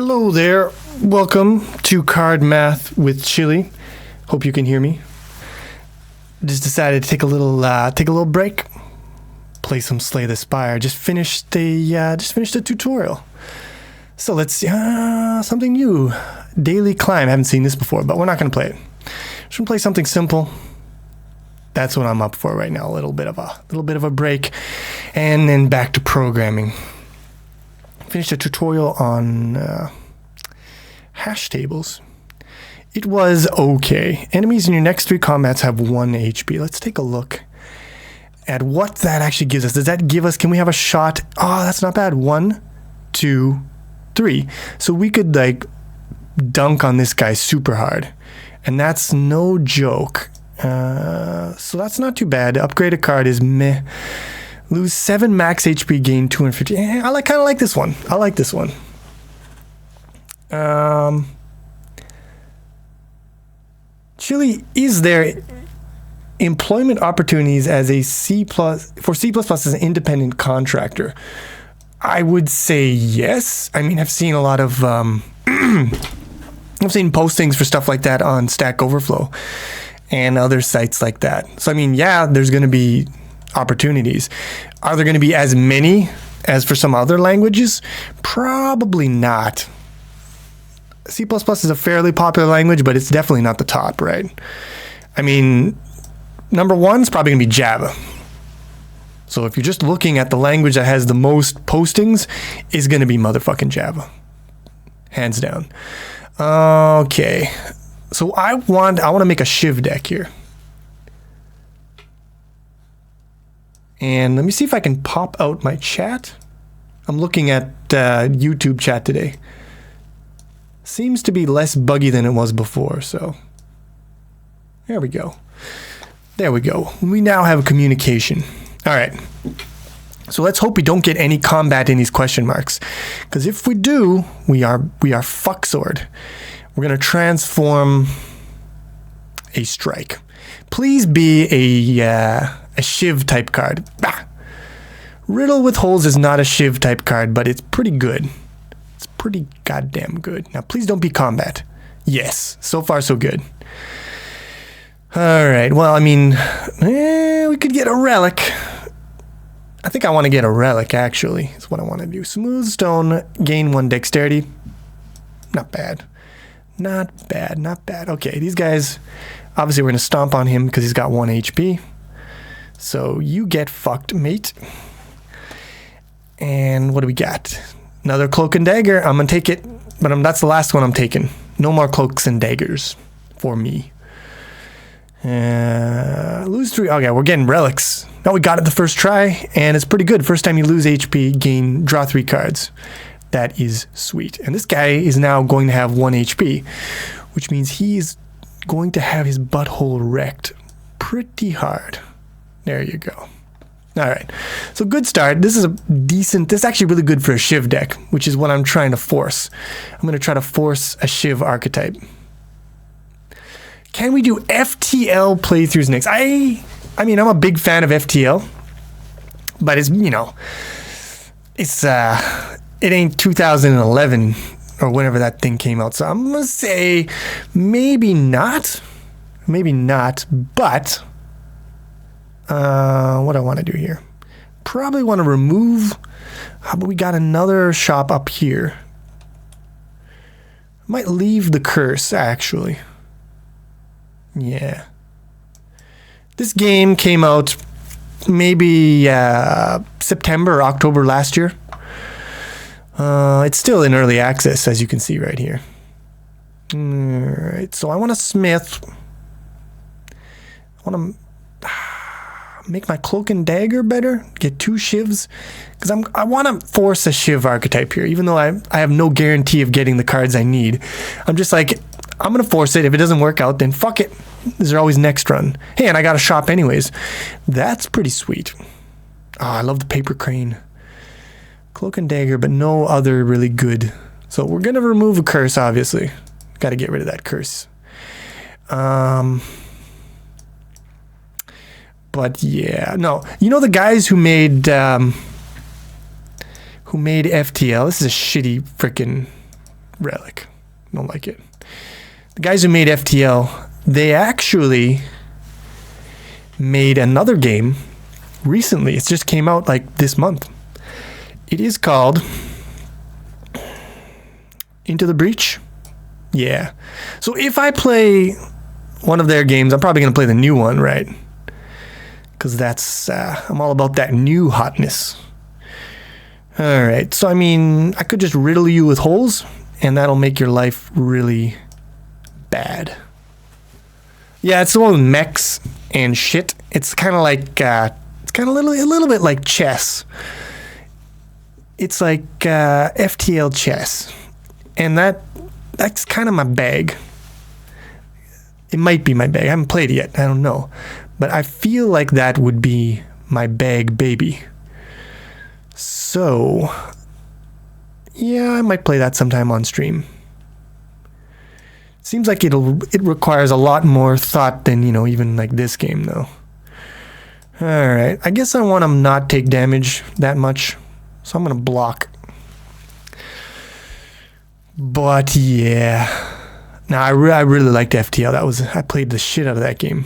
Hello there. Welcome to Card Math with Chili. Hope you can hear me. Just decided to take a little break. Play some Slay the Spire. Just finished the tutorial. So let's see something new. Daily Climb. I haven't seen this before, but we're not going to play it. Just gonna play something simple. That's what I'm up for right now. A little bit of a break, and then back to programming. Finished a tutorial on hash tables. It was okay. Enemies in your next 3 combats have 1 HP. Let's take a look at what that actually gives us. Does that give us, can we have a shot? Oh, that's not bad. 1, 2, 3. So we could like dunk on this guy super hard. And that's no joke. So that's not too bad. Upgrade a card is meh. Lose 7 max HP, gain 250. I kind of like this one. I like this one. Chili, is there employment opportunities as a C++ as an independent contractor? I would say yes. I mean, I've seen a lot of I've seen postings for stuff like that on Stack Overflow and other sites like that. So I mean, yeah, there's going to be opportunities. Are there going to be as many as for some other languages? Probably not. C++ is a fairly popular language, but it's definitely not the top, right? I mean, number 1 is probably going to be Java. So if you're just looking at the language that has the most postings, is going to be motherfucking Java. Hands down. Okay. So I want to make a Shiv deck here. And let me see if I can pop out my chat. I'm looking at YouTube chat today. Seems to be less buggy than it was before, so there we go. There we go. We now have a communication. All right. So let's hope we don't get any combat in these question marks, because if we do, we are fucksword. We're gonna transform a strike. Please be a Shiv type card. Bah. Riddle with Holes is not a Shiv type card, but it's pretty good. It's pretty goddamn good. Now, please don't be combat. Yes, so far so good. All right, well, I mean, we could get a relic. I think I want to get a relic, actually. That's what I want to do. Smooth Stone, gain 1 dexterity. Not bad. Not bad, not bad. Okay, these guys, obviously we're going to stomp on him because he's got 1 HP. So you get fucked, mate. And what do we got? Another Cloak and Dagger. I'm going to take it, but that's the last one I'm taking. No more Cloaks and Daggers for me. Lose 3. Okay, we're getting relics. Now we got it the first try, and it's pretty good. First time you lose HP, draw 3 cards. That is sweet. And this guy is now going to have 1 HP, which means he's going to have his butthole wrecked pretty hard. There you go. All right. So good start. This is this is actually really good for a Shiv deck, which is what I'm trying to force. I'm going to try to force a Shiv archetype. Can we do FTL playthroughs next? I mean, I'm a big fan of FTL, but it's, you know, it's it ain't 2011 or whenever that thing came out. So I'm going to say maybe not, but what I want to do here, probably want to remove, how about we got another shop up here. Might leave the curse, actually. Yeah. This game came out maybe September or October last year. It's still in early access, as you can see right here. All right, so I want to smith. I want to make my Cloak and Dagger better. Get 2 Shivs, because I want to force a Shiv archetype here, even though I have no guarantee of getting the cards I need. I'm just like, I'm gonna force it. If it doesn't work out, then fuck it. There's always next run. Hey, and I got a shop anyways. That's pretty sweet. Oh, I love the paper crane. Cloak and Dagger, but no other really good. So we're gonna remove a curse, obviously. Got to get rid of that curse. But yeah, no. You know the guys who made FTL? This is a shitty freaking relic. Don't like it. The guys who made FTL, they actually made another game recently. It just came out like this month. It is called Into the Breach. Yeah. So if I play one of their games, I'm probably going to play the new one, right? Because that's, I'm all about that new hotness. All right. So, I mean, I could just riddle you with holes, and that'll make your life really bad. Yeah, it's the one with mechs and shit. It's kind of like, it's kind of a little bit like chess. It's like FTL chess. And that's kind of my bag. It might be my bag. I haven't played it yet. I don't know. But I feel like that would be my bag baby. So, yeah, I might play that sometime on stream. Seems like it requires a lot more thought than, even like this game, though. Alright, I guess I want to not take damage that much. So I'm going to block. But, yeah. Now, I really liked FTL. I played the shit out of that game.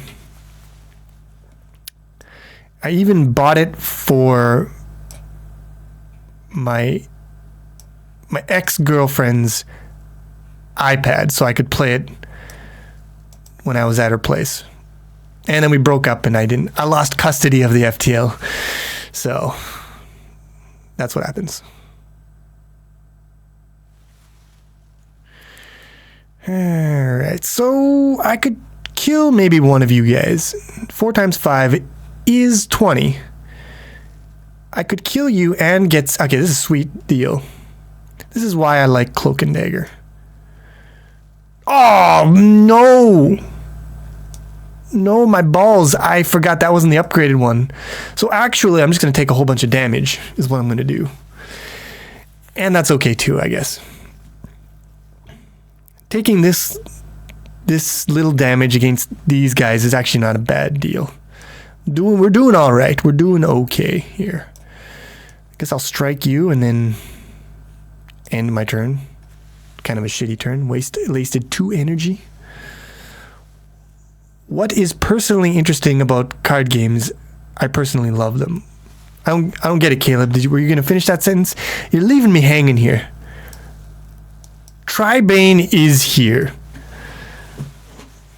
I even bought it for my ex-girlfriend's iPad so I could play it when I was at her place. And then we broke up and I lost custody of the FTL. So that's what happens. Alright, so I could kill maybe one of you guys. 4 times 5 is 20. I could kill you and get... Okay, this is a sweet deal. This is why I like Cloak and Dagger. Oh, no! No, my balls. I forgot that wasn't the upgraded one. So actually, I'm just going to take a whole bunch of damage, is what I'm going to do. And that's okay too, I guess. Taking this little damage against these guys is actually not a bad deal. We're doing all right. We're doing okay here. I guess I'll strike you and then end my turn. Kind of a shitty turn. Wasted 2 energy. What is personally interesting about card games? I personally love them. I don't get it, Caleb. Were you gonna finish that sentence? You're leaving me hanging here. Tribane is here.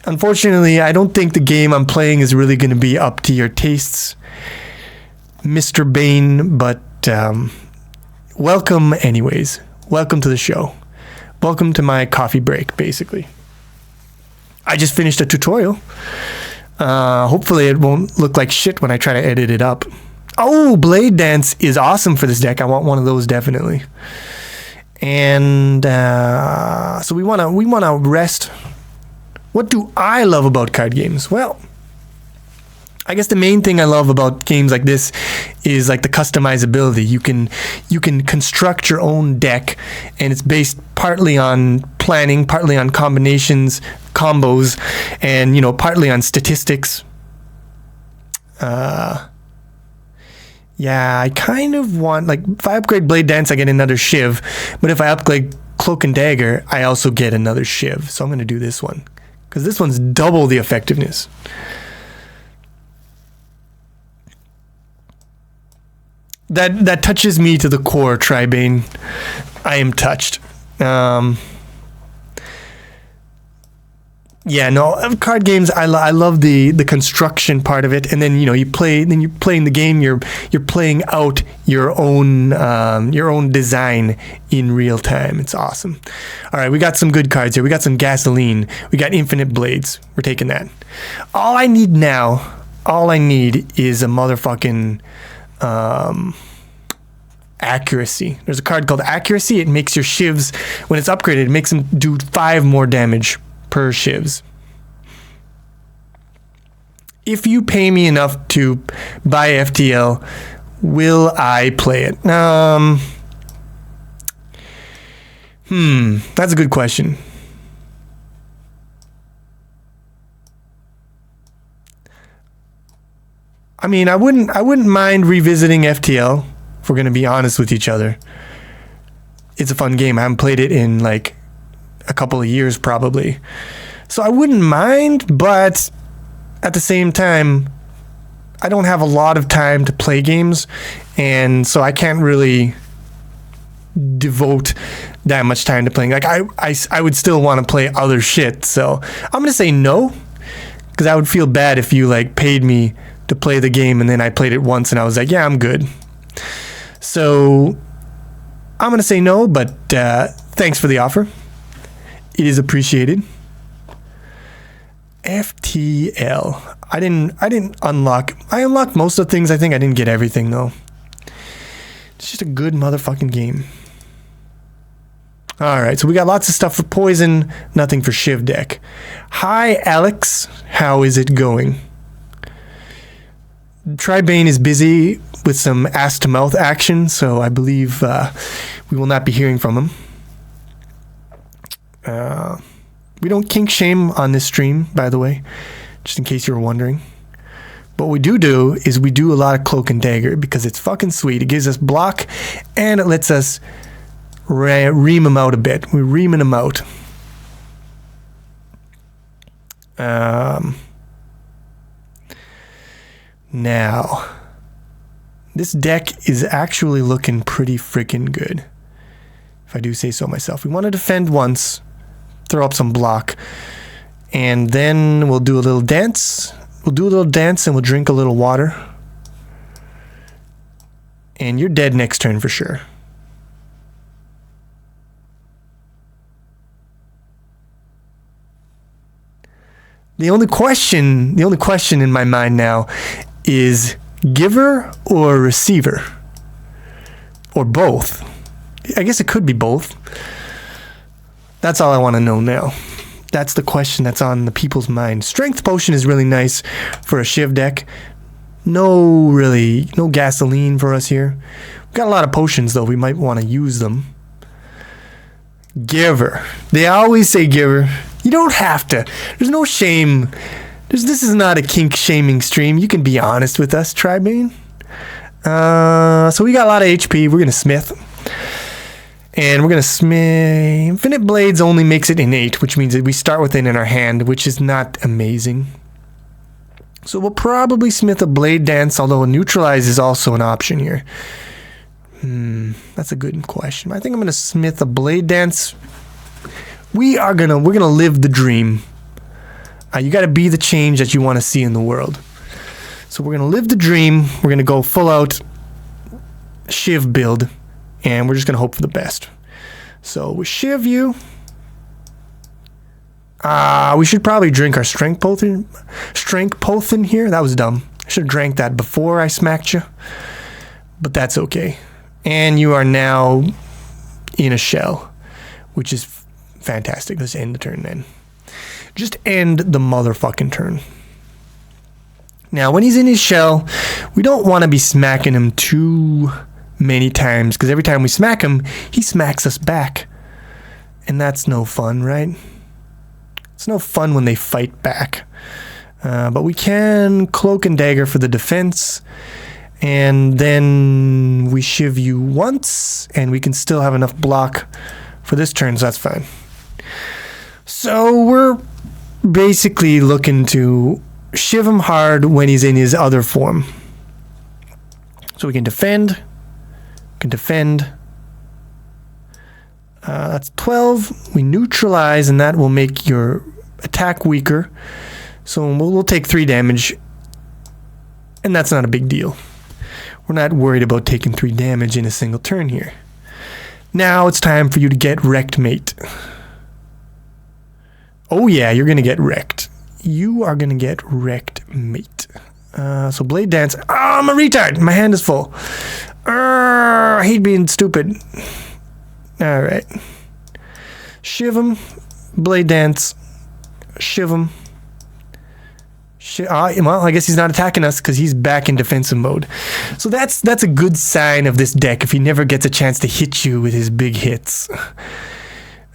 Unfortunately, I don't think the game I'm playing is really going to be up to your tastes, Mr. Bane, but welcome anyways. Welcome to the show. Welcome to my coffee break, basically. I just finished a tutorial. Hopefully it won't look like shit when I try to edit it up. Oh, Blade Dance is awesome for this deck. I want one of those definitely. And so we want to rest. What do I love about card games? Well, I guess the main thing I love about games like this is like the customizability. You can construct your own deck, and it's based partly on planning, partly on combinations, combos, and partly on statistics. Yeah, I kind of want, like, if I upgrade Blade Dance, I get another Shiv, but if I upgrade Cloak and Dagger, I also get another Shiv. So I'm going to do this one, because this one's double the effectiveness. That touches me to the core, Tribane. I am touched. Yeah, no, card games, I love the construction part of it, and then you're playing the game, you're playing out your own design in real time. It's awesome. All right, we got some good cards here. We got some gasoline. We got infinite blades. We're taking that. All I need is a motherfucking accuracy. There's a card called accuracy. It makes your shivs, when it's upgraded, it makes them do 5 more damage per shivs. If you pay me enough to buy FTL, will I play it? That's a good question. I mean, I wouldn't mind revisiting FTL, if we're going to be honest with each other. It's a fun game. I haven't played it in like a couple of years probably. So I wouldn't mind, but at the same time, I don't have a lot of time to play games, and so I can't really devote that much time to playing. Like I would still want to play other shit. So I'm gonna say no, because I would feel bad if you like paid me to play the game and then I played it once and I was like, yeah, I'm good. So I'm gonna say no, but thanks for the offer. It is appreciated. FTL. I didn't unlock. I unlocked most of the things. I think I didn't get everything though. It's just a good motherfucking game. Alright, so we got lots of stuff for poison, nothing for Shiv deck. Hi Alex, how is it going? Tribane is busy with some ass to mouth action, so I believe we will not be hearing from him. We don't kink shame on this stream, by the way, just in case you were wondering. What we do is we do a lot of cloak and dagger because it's fucking sweet. It gives us block and it lets us ream them out a bit. We're reaming them out. Now, this deck is actually looking pretty freaking good, if I do say so myself. We want to defend once, throw up some block, and then we'll do a little dance. We'll do a little dance and we'll drink a little water. And you're dead next turn for sure. The only question in my mind now is giver or receiver? Or both? I guess it could be both. That's all I want to know now. That's the question that's on the people's mind. Strength potion is really nice for a Shiv deck. No gasoline for us here. We've got a lot of potions though. We might want to use them. Giver. They always say giver. You don't have to. There's no shame. This is not a kink shaming stream. You can be honest with us, Tribane. So we got a lot of HP. We're going to smith. And we're going to smith. Infinite Blades only makes it innate, which means that we start with it in our hand, which is not amazing. So we'll probably smith a Blade Dance, although a Neutralize is also an option here. That's a good question. I think I'm going to smith a Blade Dance. We're gonna live the dream. You got to be the change that you want to see in the world. So we're going to live the dream. We're going to go full out Shiv build. And we're just going to hope for the best. So with Shiv you, we should probably drink our strength potion here. That was dumb. I should have drank that before I smacked you. But that's okay. And you are now in a shell, which is fantastic. Let's end the turn then. Just end the motherfucking turn. Now, when he's in his shell, we don't want to be smacking him too many times, because every time we smack him, he smacks us back. And that's no fun, right? It's no fun when they fight back. But we can cloak and dagger for the defense, and then we Shiv you once, and we can still have enough block for this turn, so that's fine. So we're basically looking to Shiv him hard when he's in his other form. So we can defend. That's 12. We neutralize, and that will make your attack weaker. So we'll take 3 damage, and that's not a big deal. We're not worried about taking 3 damage in a single turn here. Now it's time for you to get wrecked, mate. Oh yeah, you're gonna get wrecked. You are gonna get wrecked, mate. So Blade Dance. Oh, I'm a retard. My hand is full. I hate being stupid. Alright. Shiv him. Blade Dance. Shiv him. Well, I guess he's not attacking us because he's back in defensive mode. So that's a good sign of this deck if he never gets a chance to hit you with his big hits.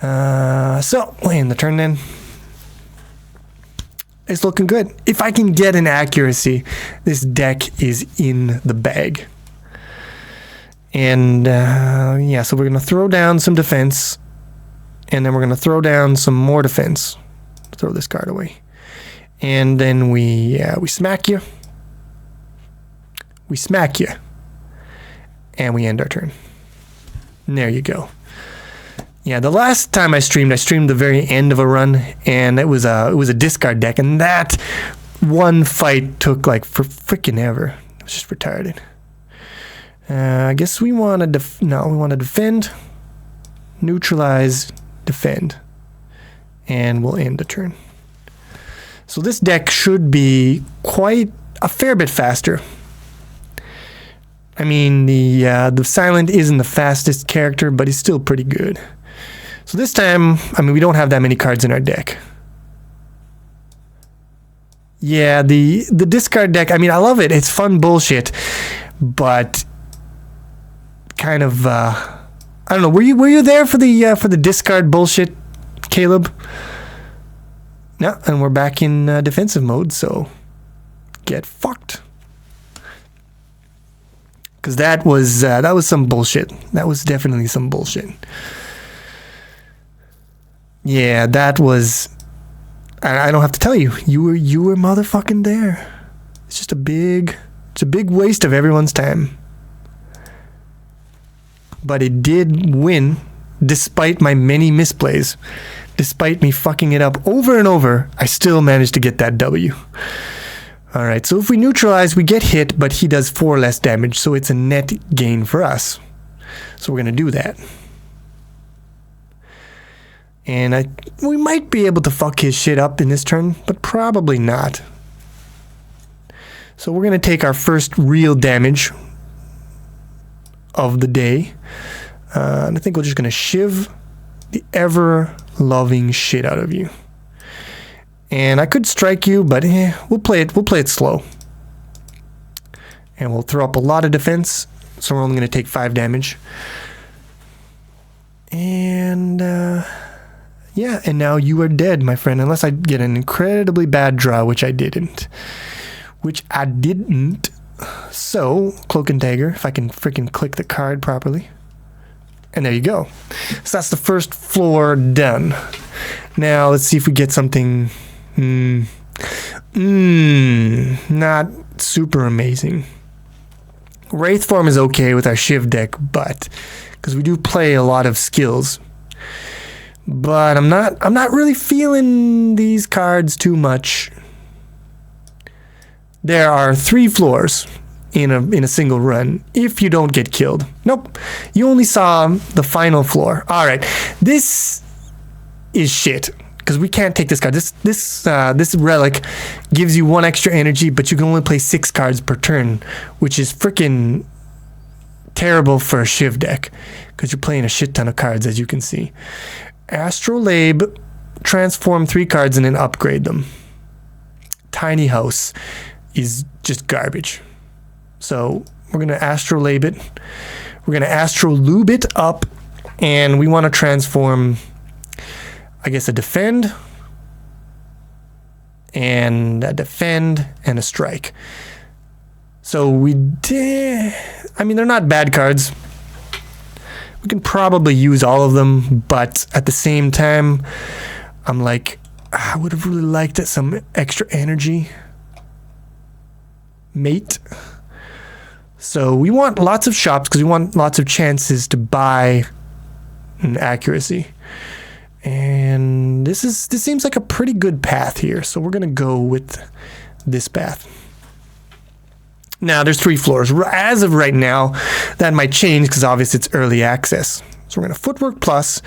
So, we'll end the turn then. It's looking good. If I can get an accuracy, this deck is in the bag. And, yeah, so we're going to throw down some defense. and then we're gonna throw down some more defense. Throw this card away, and then we smack you. We smack you, and we end our turn. And there you go. Yeah, the last time I streamed the very end of a run, and it was a discard deck, and that one fight took like for freaking ever. It was just retarded. I guess we want to we want to defend, neutralize, defend, and we'll end the turn. So this deck should be quite a fair bit faster. I mean, the Silent isn't the fastest character, but he's still pretty good. So this time, I mean, we don't have that many cards in our deck. Yeah, the discard deck, I mean, I love it. It's fun bullshit, but kind of, I don't know. Were you there for the discard bullshit, Caleb? No, and we're back in defensive mode, so get fucked. Because that was some bullshit. That was definitely some bullshit. Yeah, that was. I don't have to tell you. You were motherfucking there. It's just a big waste of everyone's time. But it did win, despite my many misplays, despite me fucking it up over and over. I still managed to get that W. All right, so if we neutralize, we get hit, but he does 4 less damage, so it's a net gain for us. So we're gonna do that. And we might be able to fuck his shit up in this turn, but probably not. So we're going to take our first real damage of the day. And I think we're just going to shiv the ever-loving shit out of you. And I could strike you, but we'll play it slow. And we'll throw up a lot of defense, so we're only going to take 5 damage. And yeah, and now you are dead, my friend, unless I get an incredibly bad draw, which I didn't. So, Cloak and Dagger, if I can freaking click the card properly. And there you go. So that's the first floor done. Now, let's see if we get something not super amazing. Wraith form is okay with our Shiv deck, but because we do play a lot of skills. But I'm not really feeling these cards too much. There are 3 floors in a single run if you don't get killed. Nope. You only saw the final floor. All right. This is shit because we can't take this card. This relic gives you 1 extra energy, but you can only play 6 cards per turn, which is freaking terrible for a Shiv deck because you're playing a shit ton of cards, as you can see. Astrolabe, transform 3 cards and then upgrade them. Tiny House is just garbage. So we're going to Astrolabe it. We're going to Astrolube it up, and we want to transform, I guess, a defend and a strike. So we did. I mean, they're not bad cards. We can probably use all of them, but at the same time, I'm like, I would have really liked some extra energy. Mate. So we want lots of shops because we want lots of chances to buy an accuracy. And this seems like a pretty good path here, so we're gonna go with this path. Now, there's 3 floors. As of right now, that might change because obviously it's early access. So we're going to Footwork Plus.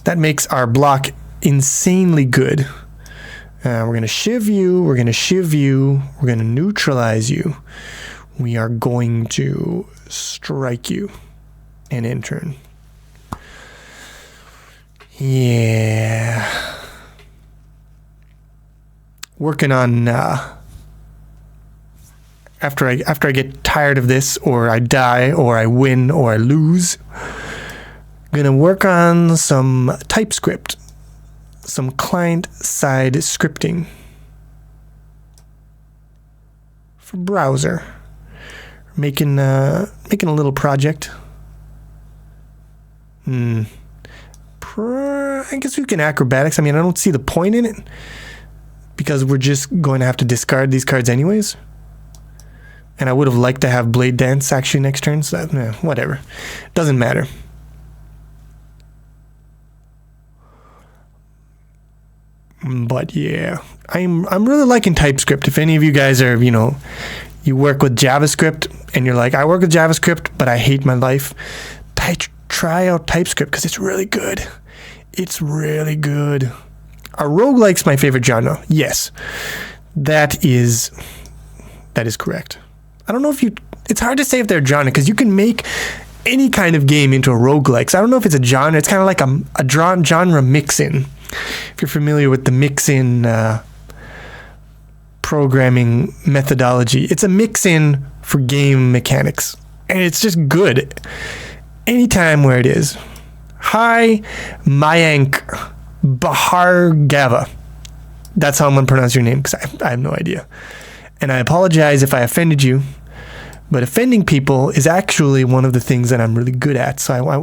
That makes our block insanely good. We're going to Shiv you. We're going to Shiv you. We're going to neutralize you. We are going to strike you and end turn. Yeah. Working on... After I get tired of this, or I die, or I win, or I lose, I'm gonna work on some TypeScript, some client-side scripting for browser. Making a little project. I guess we can acrobatics. I mean, I don't see the point in it because we're just going to have to discard these cards anyways. And I would have liked to have Blade Dance actually next turn, so that, whatever. Doesn't matter. But yeah, I'm really liking TypeScript. If any of you guys are, you work with JavaScript and you're like, I work with JavaScript, but I hate my life, try out TypeScript because it's really good. It's really good. Are roguelikes my favorite genre? Yes. That is correct. I don't know if it's hard to say if they're a genre because you can make any kind of game into a roguelike. So I don't know if it's a genre. It's kind of like a genre mix-in. If you're familiar with the mix-in programming methodology, it's a mix-in for game mechanics. And it's just good anytime where it is. Hi, Mayank Bhargava. That's how I'm going to pronounce your name because I have no idea. And I apologize if I offended you, but offending people is actually one of the things that I'm really good at. So I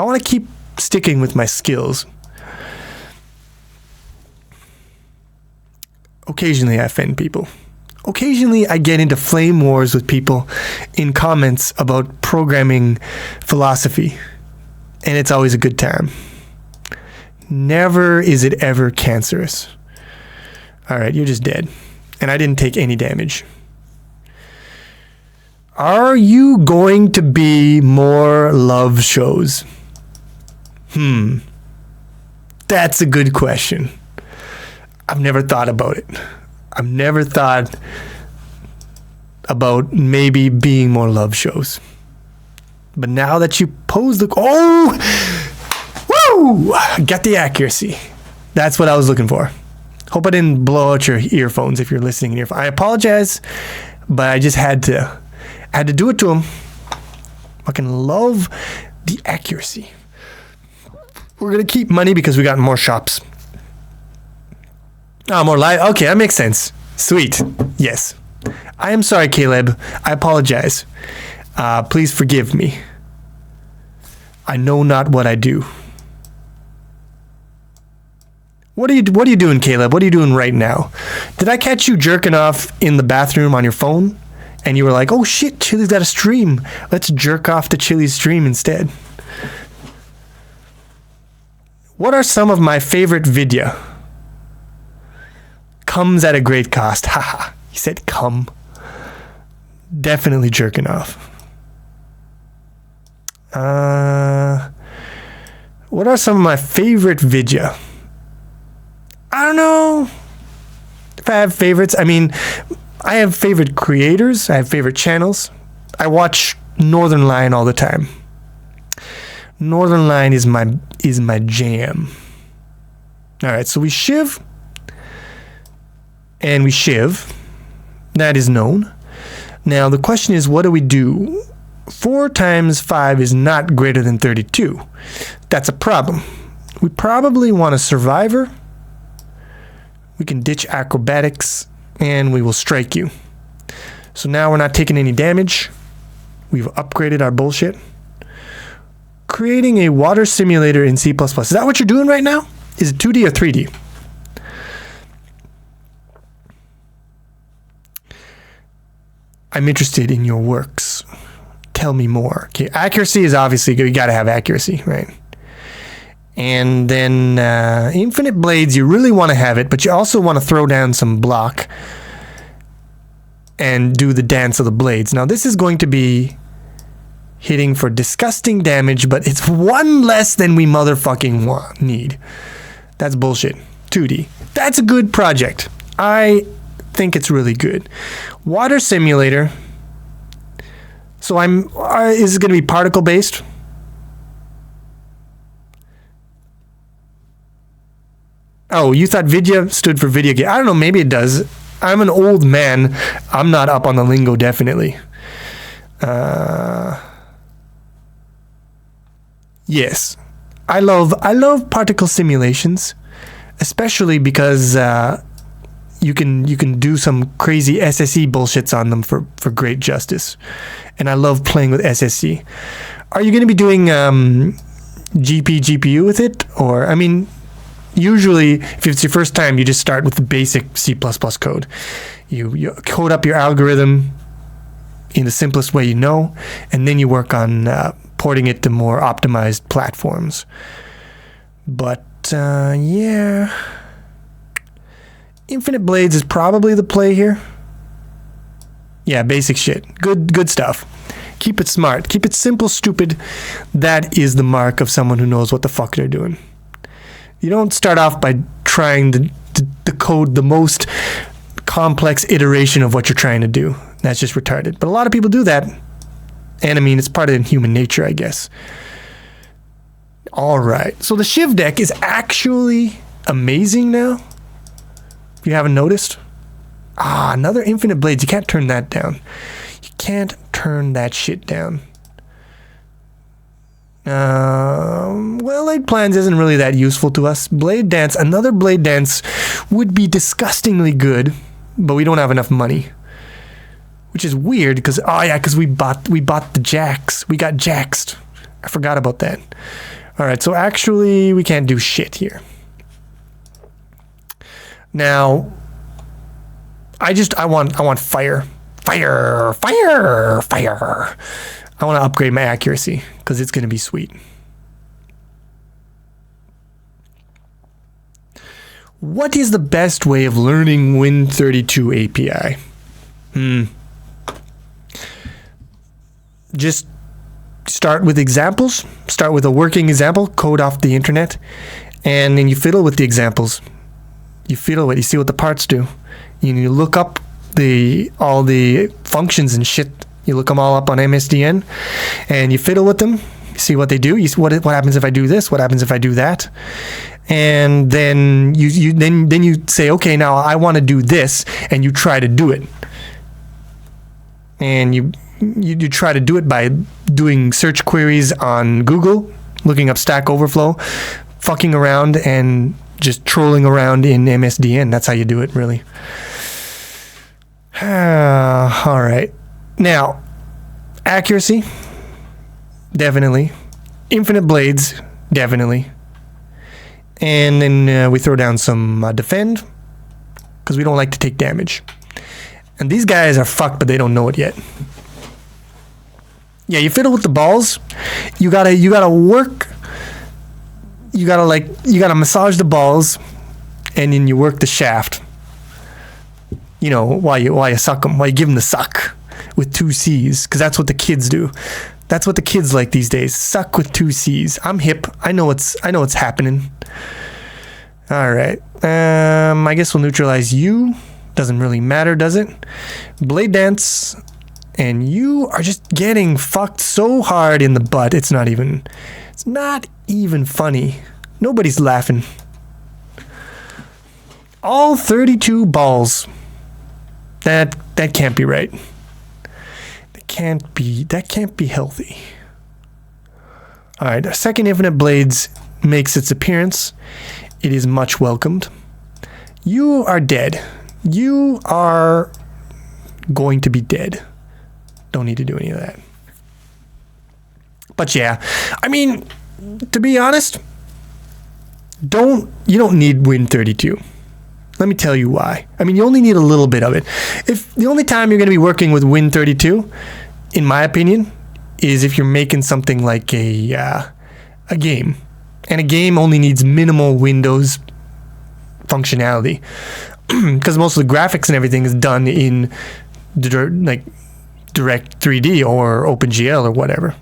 want to keep sticking with my skills. Occasionally I offend people. Occasionally I get into flame wars with people in comments about programming philosophy. And it's always a good time. Never is it ever cancerous. All right, you're just dead. And I didn't take any damage. Are you going to be more love shows? That's a good question. I've never thought about it. I've never thought about maybe being more love shows. But now that you pose the... Oh! Woo! Got the accuracy. That's what I was looking for. Hope I didn't blow out your earphones if you're listening in your phone. I apologize, but I just had to do it to him. Fucking love the accuracy. We're going to keep money because we got more shops. Oh, more live. Okay, that makes sense. Sweet. Yes. I am sorry, Caleb. I apologize. Please forgive me. I know not what I do. What are you doing, Caleb? What are you doing right now? Did I catch you jerking off in the bathroom on your phone? And you were like, oh shit, Chili's got a stream. Let's jerk off to Chili's stream instead. What are some of my favorite video? Comes at a great cost. Haha. He said come. Definitely jerking off. What are some of my favorite video? I don't know if I have favorites. I mean, I have favorite creators. I have favorite channels. I watch Northern Lion all the time. Northern Lion is my jam. All right, so we shiv. And we shiv. That is known. Now, the question is, what do we do? 4 times 5 is not greater than 32. That's a problem. We probably want a survivor. We can ditch acrobatics, and we will strike you. So now we're not taking any damage. We've upgraded our bullshit. Creating a water simulator in C++. Is that what you're doing right now? Is it 2D or 3D? I'm interested in your works. Tell me more. Okay, accuracy is obviously good. You got to have accuracy, right? And then infinite blades, you really want to have it, but you also want to throw down some block and do the dance of the blades. Now, this is going to be hitting for disgusting damage, but it's 1 less than we motherfucking need. That's bullshit. 2D. That's a good project. I think it's really good. Water simulator. So is it going to be particle based? Oh, you thought Vidya stood for video game. I don't know, maybe it does. I'm an old man. I'm not up on the lingo, definitely. Yes. I love particle simulations, especially because you can do some crazy SSE bullshits on them for great justice. And I love playing with SSE. Are you going to be doing GPU with it? Or, I mean, Usually, if it's your first time, you just start with the basic C++ code. You code up your algorithm in the simplest way you know, and then you work on porting it to more optimized platforms. But yeah, Infinite Blades is probably the play here. Yeah, basic shit. Good stuff. Keep it smart. Keep it simple, stupid. That is the mark of someone who knows what the fuck they're doing. You don't start off by trying to code the most complex iteration of what you're trying to do. That's just retarded. But a lot of people do that. And I mean, it's part of human nature, I guess. All right. So the Shiv deck is actually amazing now. If you haven't noticed. Another Infinite Blades. You can't turn that down. You can't turn that shit down. Well, Laid Plans isn't really that useful to us. Blade Dance, another Blade Dance would be disgustingly good, but we don't have enough money. Which is weird because we bought the jacks. We got jaxed. I forgot about that. All right, so actually we can't do shit here. Now, I want fire. Fire. I want to upgrade my accuracy because it's going to be sweet. What is the best way of learning Win32 API? Just start with examples. Start with a working example, code off the internet, and then you fiddle with the examples. You fiddle it. You see what the parts do. You look up all the functions and shit. You look them all up on MSDN, and you fiddle with them. You see what they do. You see what happens if I do this. What happens if I do that? And then you say, okay, now I want to do this, and you try to do it. And you try to do it by doing search queries on Google, looking up Stack Overflow, fucking around, and just trolling around in MSDN. That's how you do it, really. All right. Now, accuracy, definitely. Infinite Blades, definitely. And then we throw down some defend, because we don't like to take damage. And these guys are fucked, but they don't know it yet. Yeah, you fiddle with the balls. You gotta work. You gotta massage the balls, and then you work the shaft. You know, while you suck them, while you give them the suck with 2 C's, because that's what the kids do. That's what the kids like these days. Suck with 2 C's. I'm hip. I know what's happening. All right. I guess we'll neutralize you. Doesn't really matter, does it? Blade Dance, and you are just getting fucked so hard in the butt. It's not even funny. Nobody's laughing. All 32 balls. That can't be right. That can't be healthy. All right, our second Infinite Blades makes its appearance. It is much welcomed. You are dead. You are going to be dead. Don't need to do any of that. But yeah, I mean, to be honest, you don't need Win32. Let me tell you why. I mean, you only need a little bit of it. If the only time you're going to be working with Win32, in my opinion, is if you're making something like a game. And a game only needs minimal Windows functionality. Because most of the graphics and everything is done in Direct 3D or OpenGL or whatever.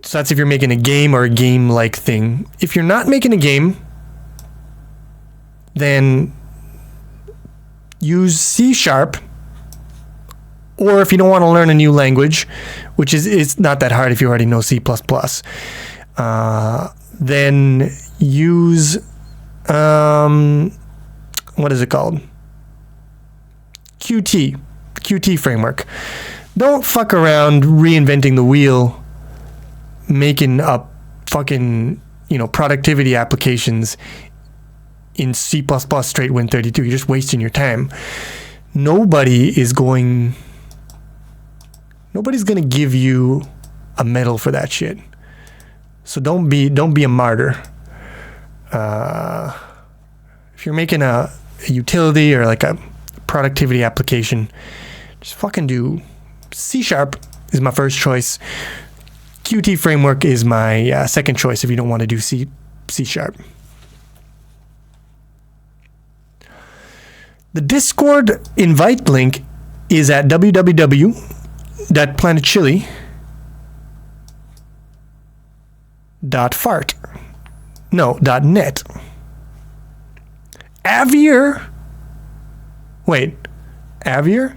So that's if you're making a game or a game-like thing. If you're not making a game, then use C#, or if you don't want to learn a new language, which it's not that hard if you already know C++, then use, what is it called? Qt framework. Don't fuck around reinventing the wheel, making up fucking, productivity applications in C++ straight Win32. You're just wasting your time. Nobody's going to give you a medal for that shit. So don't be a martyr. If you're making a utility or like a productivity application, just fucking do C# is my first choice. Qt framework is my second choice if you don't want to do C#. The Discord invite link is at www.planetchili.net. Avier. Wait, Avier?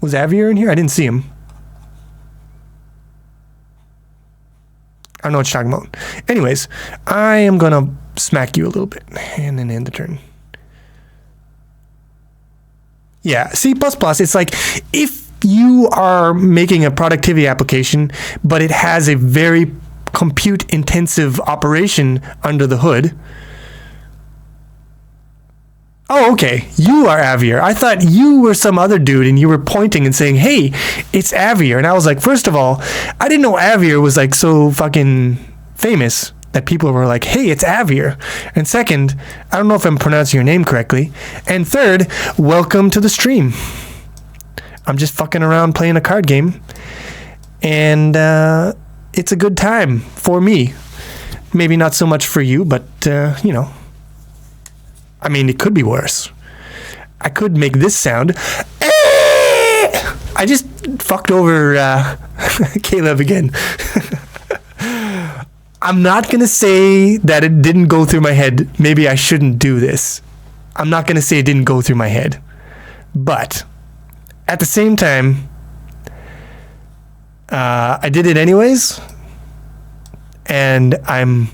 Was Avier in here? I didn't see him. I don't know what you're talking about. Anyways, I am going to smack you a little bit and then end the turn. Yeah, C++, it's like if you are making a productivity application, but it has a very compute-intensive operation under the hood. Oh, okay. You are Avier. I thought you were some other dude and you were pointing and saying, hey, it's Avier. And I was like, first of all, I didn't know Avier was like so fucking famous that people were like, hey, it's Avier. And second, I don't know if I'm pronouncing your name correctly. And third, welcome to the stream. I'm just fucking around playing a card game. And it's a good time for me. Maybe not so much for you, but, you know. I mean, it could be worse. I could make this sound. I just fucked over Caleb again. I'm not going to say that it didn't go through my head. Maybe I shouldn't do this. I'm not going to say it didn't go through my head. But at the same time, I did it anyways. And I'm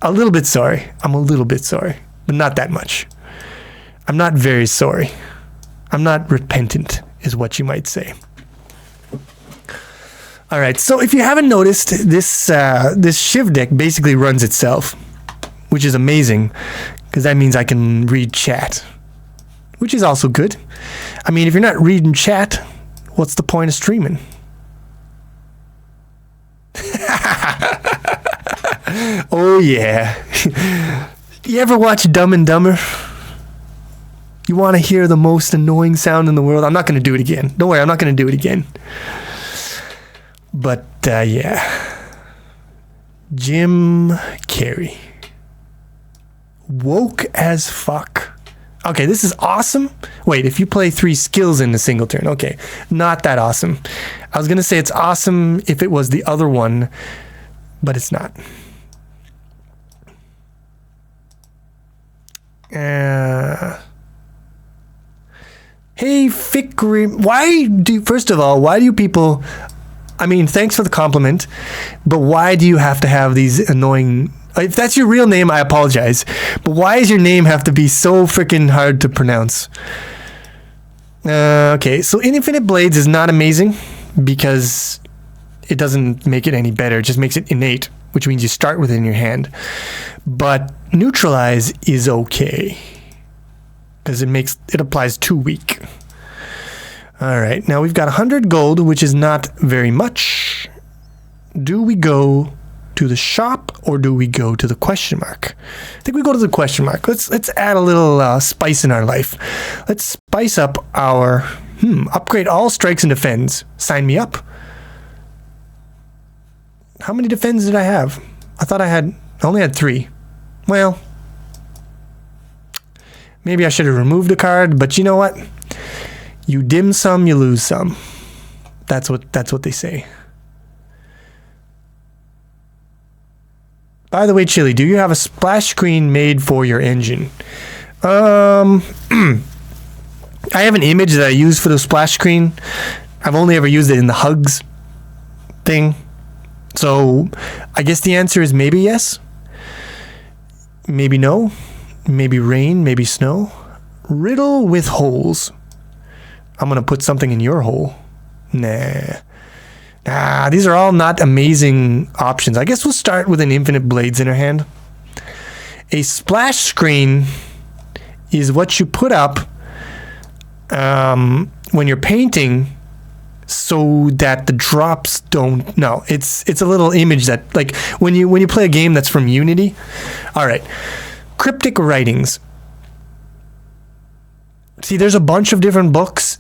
a little bit sorry. I'm a little bit sorry. But not that much. I'm not very sorry. I'm not repentant, is what you might say. All right, so if you haven't noticed, this Shiv deck basically runs itself, which is amazing, because that means I can read chat, which is also good. I mean, if you're not reading chat, what's the point of streaming? Oh, yeah. You ever watch Dumb and Dumber? You want to hear the most annoying sound in the world? I'm not going to do it again. Don't worry, I'm not going to do it again. But, yeah. Jim Carrey. Woke as fuck. Okay, this is awesome. Wait, if you play 3 skills in a single turn. Okay, not that awesome. I was going to say it's awesome if it was the other one, but it's not. Hey, Fikri, first of all, why do you people, I mean, thanks for the compliment, but why do you have to have these annoying, if that's your real name, I apologize, but why does your name have to be so freaking hard to pronounce? Okay, so Infinite Blades is not amazing because it doesn't make it any better, it just makes it innate, which means you start with it in your hand. But Neutralize is okay because it applies 2 weak. All right, now we've got 100 gold, which is not very much. Do we go to the shop or do we go to the question mark? I think we go to the question mark. Let's add a little spice in our life. Let's spice up our upgrade all strikes and defends. Sign me up. How many defends did I have? I thought I only had 3. Well, maybe I should have removed a card, but you know what? You dim some, you lose some. That's what they say. By the way, Chili, do you have a splash screen made for your engine? I have an image that I use for the splash screen. I've only ever used it in the hugs thing. So I guess the answer is maybe yes, maybe no, maybe rain, maybe snow. Riddle with holes. I'm going to put something in your hole. Nah, these are all not amazing options. I guess we'll start with an Infinite Blades in our hand. A splash screen is what you put up when you're painting so that the drops don't know. It's a little image that, like, when you play a game that's from Unity. All right. Cryptic writings. See, there's a bunch of different books,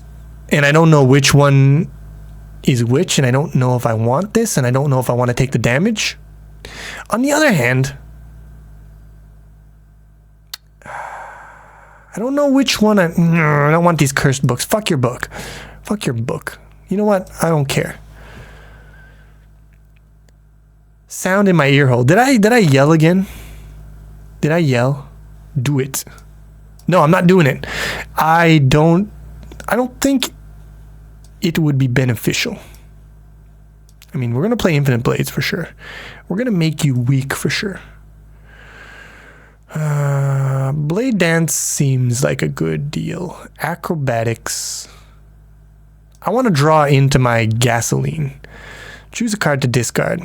and I don't know which one is which, and I don't know if I want this, and I don't know if I want to take the damage. On the other hand, I don't know which one I don't want these cursed books. Fuck your book. Fuck your book. You know what? I don't care. Sound in my ear hole. Did I yell again? Did I yell? Do it. No, I'm not doing it. I don't think it would be beneficial. I mean, we're going to play Infinite Blades for sure. We're going to make you weak for sure. Blade Dance seems like a good deal. Acrobatics. I want to draw into my gasoline. Choose a card to discard.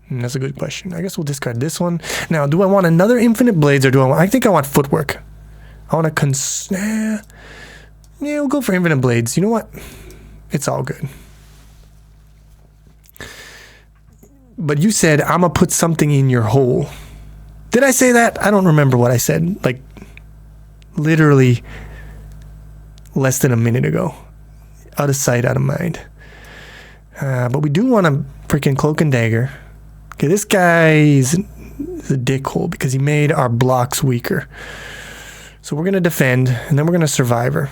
That's a good question. I guess we'll discard this one. Now, do I want another Infinite Blades, or I think I want Footwork. I want to yeah, we'll go for Infinite Blades. You know what? It's all good. But you said, I'm going to put something in your hole. Did I say that? I don't remember what I said. Like, literally less than a minute ago. Out of sight, out of mind. But we do want a freaking Cloak and Dagger. Okay, this guy is a dickhole because he made our blocks weaker. So we're going to defend, and then we're going to Survivor.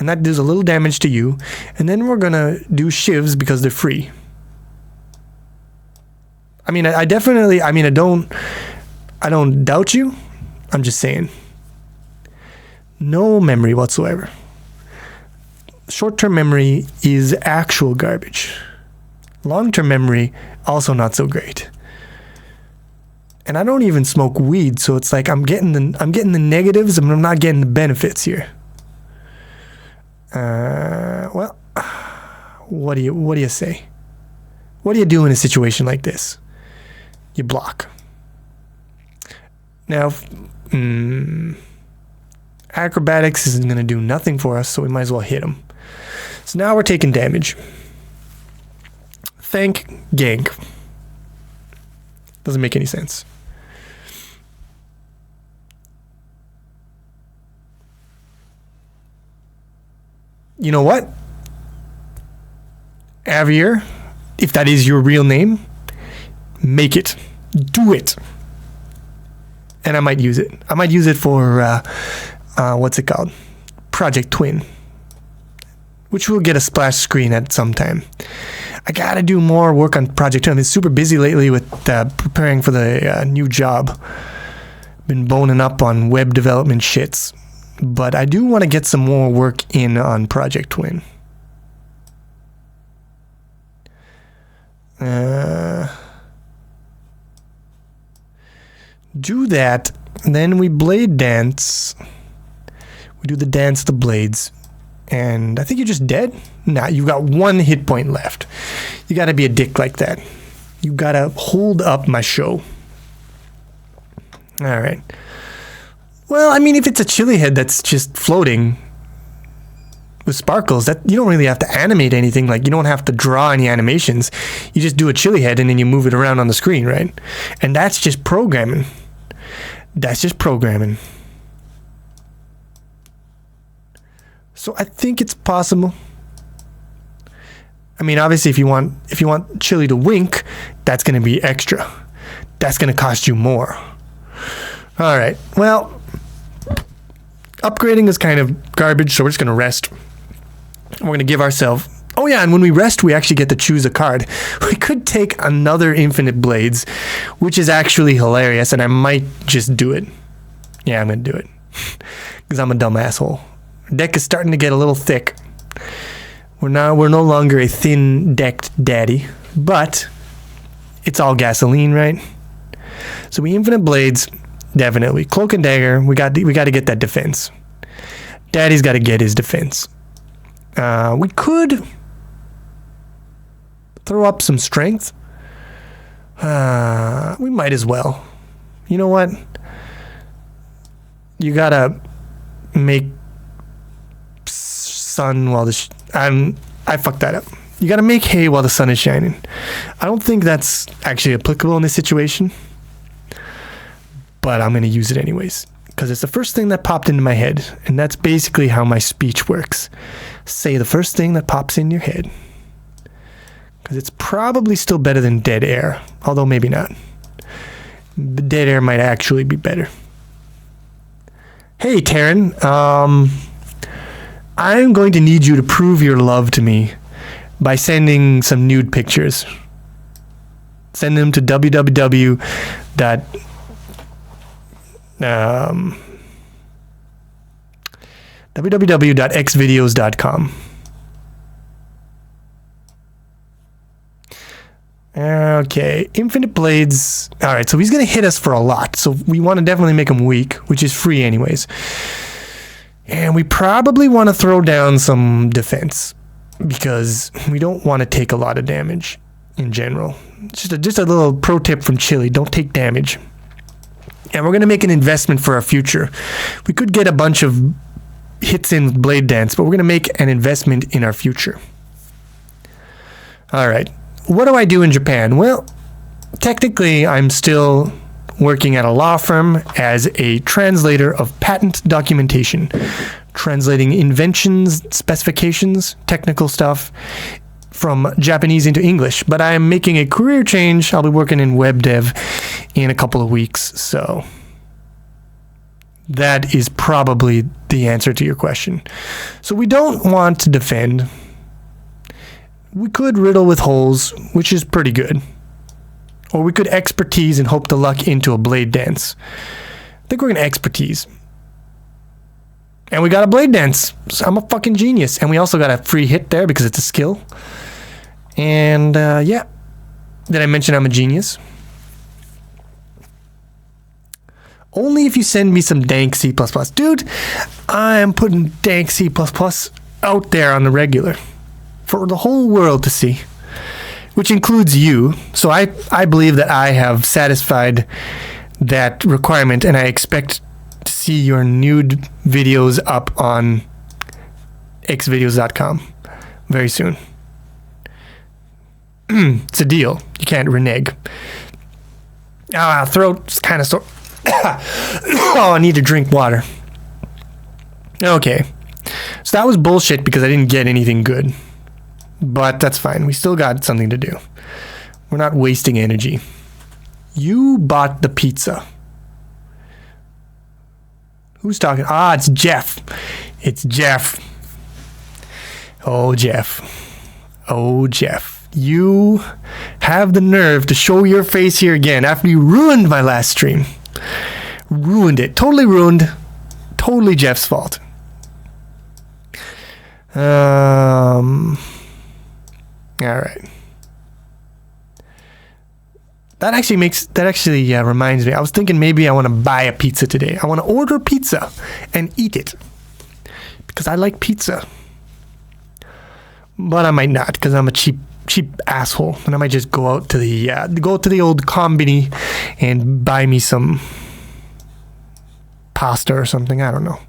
And that does a little damage to you. And then we're going to do Shivs because they're free. I mean, I definitely, I don't doubt you. I'm just saying. No memory whatsoever. Short-term memory is actual garbage. Long-term memory, also not so great. And I don't even smoke weed, so it's like I'm getting the negatives, and I'm not getting the benefits here. Well, what do you say? What do you do in a situation like this? You block. Now, acrobatics isn't going to do nothing for us, so we might as well hit him. So now we're taking damage. Thank gank. Doesn't make any sense. You know what? Avier, if that is your real name, make it. Do it. And I might use it. I might use it for, what's it called? Project Twin. Which we'll get a splash screen at some time. I gotta do more work on Project Twin. I've been super busy lately with preparing for the new job. Been boning up on web development shits. But I do want to get some more work in on Project Twin. Do that, and then we blade dance. We do the dance of the blades. And I think you're just dead. Nah, you've got 1 hit point left. You gotta be a dick like that. You gotta hold up my show. Alright. Well, I mean, if it's a chili head that's just floating with sparkles, that you don't really have to animate anything. Like, you don't have to draw any animations. You just do a chili head and then you move it around on the screen, right? And that's just programming. That's just programming. So I think it's possible. I mean, obviously, if you want chili to wink, that's going to be extra. That's going to cost you more. All right. Well, upgrading is kind of garbage, so we're just going to rest. We're going to give ourselves... Oh, yeah, and when we rest, we actually get to choose a card. We could take another Infinite Blades, which is actually hilarious, and I might just do it. Yeah, I'm going to do it. Because I'm a dumb asshole. Deck is starting to get a little thick. We're no longer a thin-decked daddy, but it's all gasoline, right? So we Infinite Blades, definitely. Cloak and Dagger, we got to get that defense. Daddy's got to get his defense. We could throw up some strength. We might as well. You know what? You gotta make sun while I I fucked that up. You got to make hay while the sun is shining. I don't think that's actually applicable in this situation, but I'm going to use it anyways because it's the first thing that popped into my head, and that's basically how my speech works. Say the first thing that pops in your head because it's probably still better than dead air, although maybe not. Dead air might actually be better. Hey, Taryn, I'm going to need you to prove your love to me by sending some nude pictures. Send them to www.xvideos.com. Okay, Infinite Blades. All right, so he's going to hit us for a lot. So we want to definitely make him weak, which is free anyways. And we probably want to throw down some defense because we don't want to take a lot of damage in general. Just a little pro tip from Chili. Don't take damage. And we're going to make an investment for our future. We could get a bunch of hits in with Blade Dance, but we're going to make an investment in our future. All right. What do I do in Japan? Well, technically, I'm still working at a law firm as a translator of patent documentation, translating inventions, specifications, technical stuff from Japanese into English. But I'm making a career change. I'll be working in web dev in a couple of weeks. So that is probably the answer to your question. So we don't want to defend. We could riddle with holes, which is pretty good. Or we could expertise and hope to luck into a blade dance. I think we're going to expertise. And we got a blade dance. So I'm a fucking genius. And we also got a free hit there because it's a skill. And yeah. Did I mention I'm a genius? Only if you send me some dank C++. Dude, I am putting dank C++ out there on the regular for the whole world to see, which includes you. So I believe that I have satisfied that requirement, and I expect to see your nude videos up on xvideos.com very soon. It's a deal. You can't renege. Throat's kind of sore. Oh, I need to drink water. Okay. So that was bullshit because I didn't get anything good. But that's fine. We still got something to do. We're not wasting energy. You bought the pizza. Who's talking? It's Jeff. It's Jeff. Oh, Jeff. Oh, Jeff. You have the nerve to show your face here again after you ruined my last stream. Ruined it. Totally ruined. Totally Jeff's fault. All right. That actually reminds me. I was thinking maybe I want to buy a pizza today. I want to order pizza and eat it because I like pizza. But I might not because I'm a cheap asshole, and I might just go out to the old combini and buy me some pasta or something. I don't know,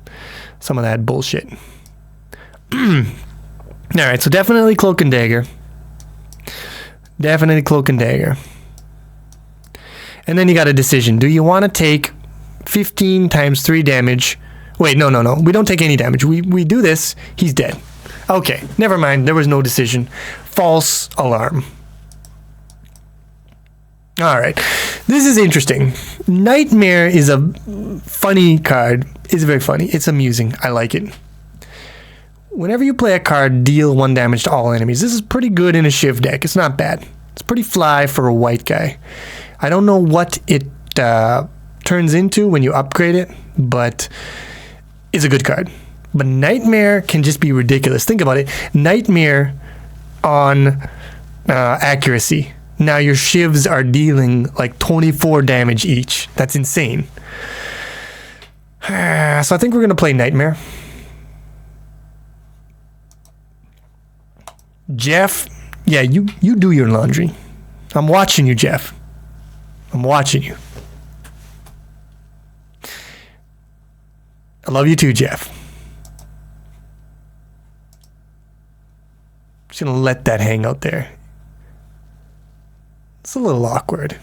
some of that bullshit. All right, so definitely Cloak and Dagger. Definitely Cloak and Dagger. And then you got a decision. Do you want to take 15 times 3 damage? Wait, no. We don't take any damage. We do this. He's dead. Okay, never mind. There was no decision. False alarm. All right. This is interesting. Nightmare is a funny card. It's very funny. It's amusing. I like it. Whenever you play a card, deal 1 damage to all enemies. This is pretty good in a Shiv deck. It's not bad. It's pretty fly for a white guy. I don't know what it turns into when you upgrade it, but it's a good card. But Nightmare can just be ridiculous. Think about it. Nightmare on accuracy. Now your Shivs are dealing like 24 damage each. That's insane. So I think we're going to play Nightmare. Jeff, yeah, you do your laundry. I'm watching you, Jeff. I'm watching you. I love you too, Jeff. Just gonna let that hang out there. It's a little awkward.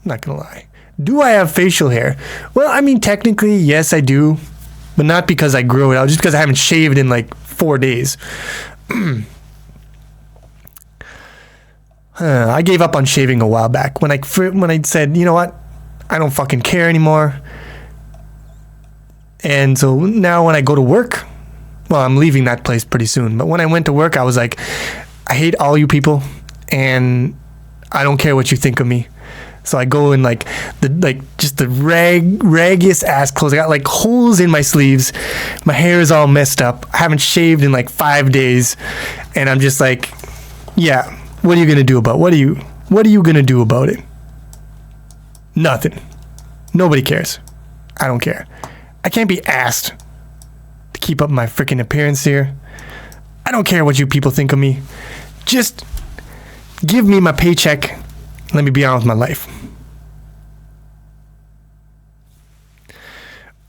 Not gonna lie. Do I have facial hair? Well, I mean, technically, yes, I do. But not because I grew it out, just because I haven't shaved in like 4 days. I gave up on shaving a while back. When I said, you know what? I don't fucking care anymore. And so now when I go to work, well, I'm leaving that place pretty soon. But when I went to work, I was like, I hate all you people. And I don't care what you think of me. So I go in just the raggiest ass clothes. I got like holes in my sleeves. My hair is all messed up. I haven't shaved in like 5 days. And I'm just like, yeah, what are you gonna do about it? What are you gonna do about it? Nothing. Nobody cares. I don't care. I can't be asked to keep up my freaking appearance here. I don't care what you people think of me. Just give me my paycheck. Let me be on with my life.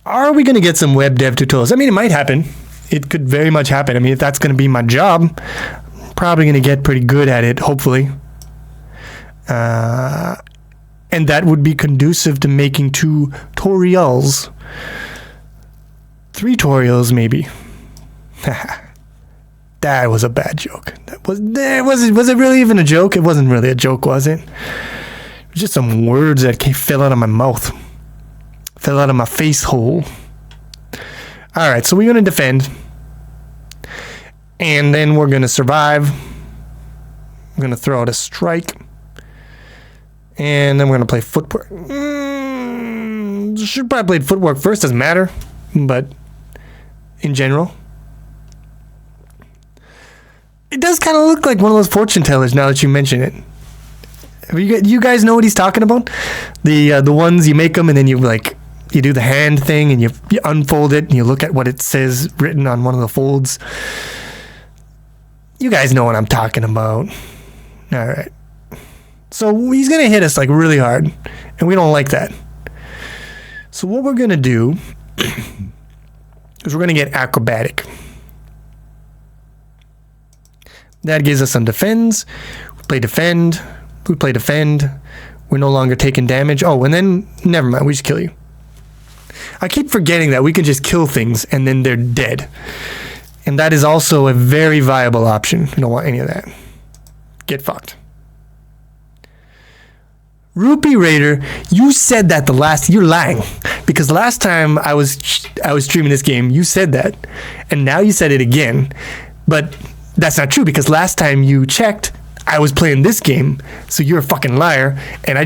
Are we going to get some web dev tutorials? I mean, it might happen. It could very much happen. I mean, if that's going to be my job, I'm probably going to get pretty good at it, hopefully. And that would be conducive to making tutorials. 3 tutorials, maybe. That was a bad joke. Was it really even a joke? It wasn't really a joke, was it? It was just some words that fell out of my mouth. Fell out of my face hole. Alright, so we're going to defend. And then we're going to survive. We're going to throw out a strike. And then we're going to play footwork. Should probably play footwork first, doesn't matter. But in general. It does kind of look like one of those fortune tellers now that you mention it. You guys know what he's talking about? The ones you make them and then you do the hand thing and you unfold it and you look at what it says written on one of the folds. You guys know what I'm talking about. All right. So he's going to hit us like really hard and we don't like that. So what we're going to do is we're going to get acrobatic. That gives us some defends. We play defend. We play defend. We're no longer taking damage. Oh, and then, never mind, we just kill you. I keep forgetting that we can just kill things and then they're dead. And that is also a very viable option. You don't want any of that. Get fucked. Rupee Raider, you said that you're lying. Because last time I was streaming this game, you said that. And now you said it again. But that's not true because last time you checked, I was playing this game. So you're a fucking liar. And I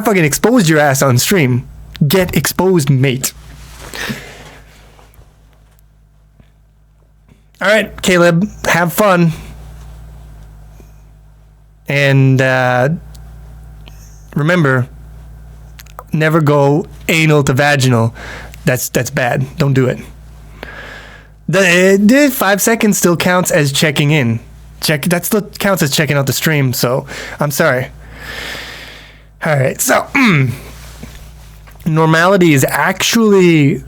fucking exposed your ass on stream. Get exposed, mate. All right, Caleb, have fun. And remember, never go anal to vaginal. That's bad. Don't do it. The 5 seconds still counts as checking in. That still counts as checking out the stream, so I'm sorry. Alright, so normality is actually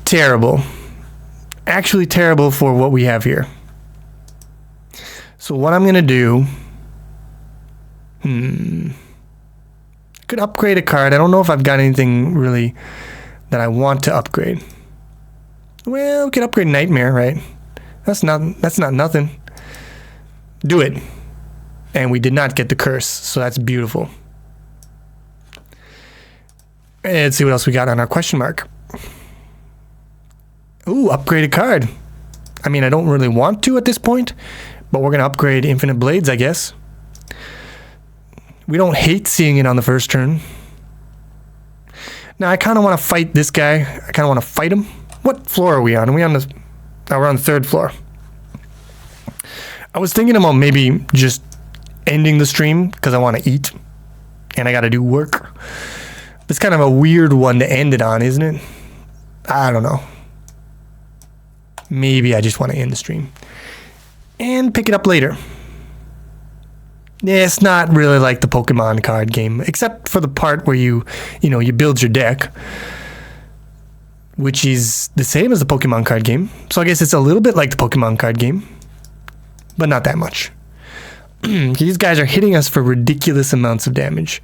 terrible. Actually terrible for what we have here. So what I'm gonna do, could upgrade a card. I don't know if I've got anything really that I want to upgrade. Well, we could upgrade Nightmare, right? That's not nothing. Do it. And we did not get the curse, so that's beautiful. And let's see what else we got on our question mark. Ooh, upgrade a card. I mean, I don't really want to at this point, but we're going to upgrade Infinite Blades, I guess. We don't hate seeing it on the first turn. Now, I kind of want to fight this guy. I kind of want to fight him. What floor are we on? Are we on the... Oh, we're on the 3rd floor. I was thinking about maybe just ending the stream because I want to eat. And I got to do work. It's kind of a weird one to end it on, isn't it? I don't know. Maybe I just want to end the stream. And pick it up later. Yeah, it's not really like the Pokemon card game, except for the part where you build your deck, which is the same as the Pokemon card game. So I guess it's a little bit like the Pokemon card game. but not that much. These guys are hitting us for ridiculous amounts of damage.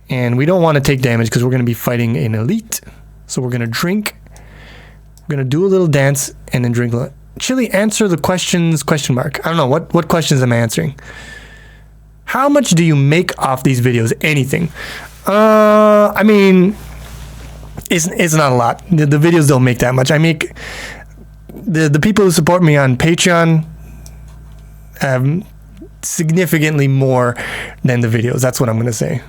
And we don't want to take damage because we're going to be fighting an elite. So we're going to drink. We're going to do a little dance and then drink. Chili, answer the questions, question mark. I don't know. What questions am I answering? How much do you make off these videos? Anything. I mean, it's not a lot. The videos don't make that much. I make... The people who support me on Patreon significantly more than the videos. That's what I'm going to say.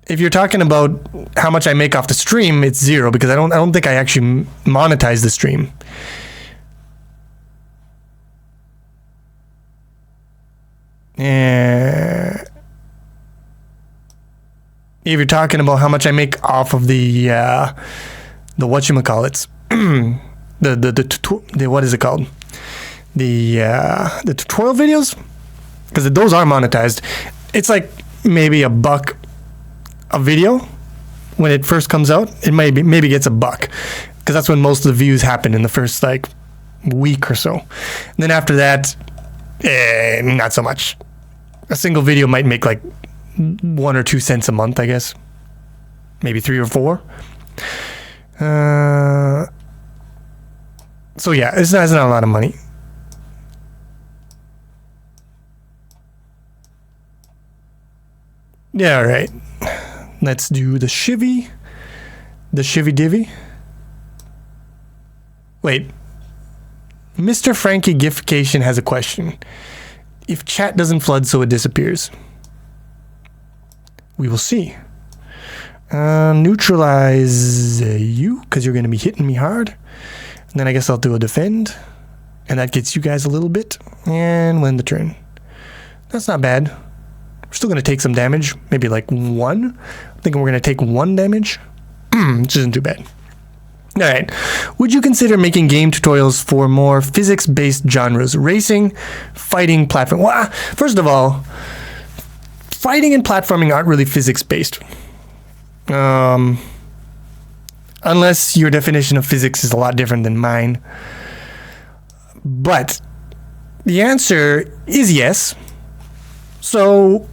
If you're talking about how much I make off the stream, it's zero because I don't think I actually monetize the stream. If you're talking about how much I make off of the whatchamacallits, the what is it called? The tutorial videos, because those are monetized. It's like maybe $1 a video when it first comes out. It maybe gets $1 because that's when most of the views happen in the first like week or so. And then after that, not so much. A single video might make like 1 or 2 cents a month, I guess. Maybe 3 or 4. So yeah, it's not a lot of money. Yeah, all right. Let's do the shivvy. The shivvy divvy. Wait. Mr. Frankie Gification has a question. If chat doesn't flood so it disappears. We will see. Neutralize you, because you're going to be hitting me hard. And then I guess I'll do a defend. And that gets you guys a little bit. And win the turn. That's not bad. We're still going to take some damage. Maybe like 1. I'm thinking we're going to take 1 damage. Which isn't too bad. Alright. Would you consider making game tutorials for more physics-based genres? Racing, fighting, platforming. Well, first of all, fighting and platforming aren't really physics-based. Unless your definition of physics is a lot different than mine. But the answer is yes. So,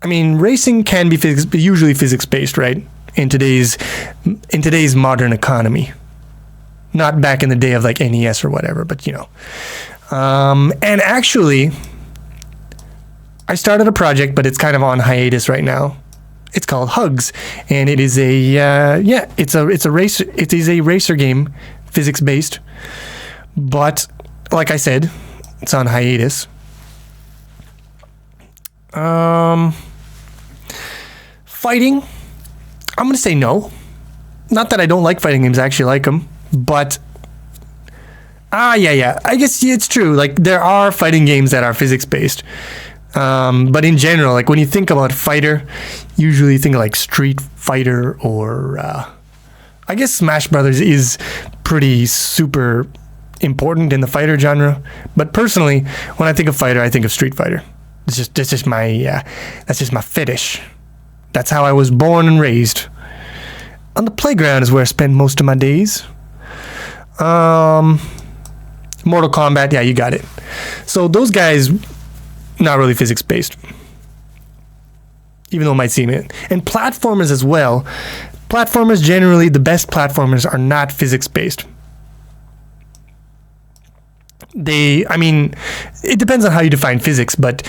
I mean, racing can be usually physics-based, right? In today's modern economy. Not back in the day of like NES or whatever, but you know. And actually, I started a project, but it's kind of on hiatus right now. It's called Hugs, and it is it's a racer game, physics based. But like I said, it's on hiatus. Fighting, I'm gonna say no. Not that I don't like fighting games, I actually like them, but yeah, I guess it's true. Like there are fighting games that are physics based. But in general, like when you think about fighter, usually you think of like Street Fighter or I guess Smash Brothers is pretty super important in the fighter genre. But personally, when I think of fighter, I think of Street Fighter. That's just my fetish. That's how I was born and raised. On the playground is where I spend most of my days. Mortal Kombat, yeah, you got it. So those guys, not really physics based, even though it might seem it. And platformers as well. Platformers, generally the best platformers are not physics based. I mean, it depends on how you define physics, but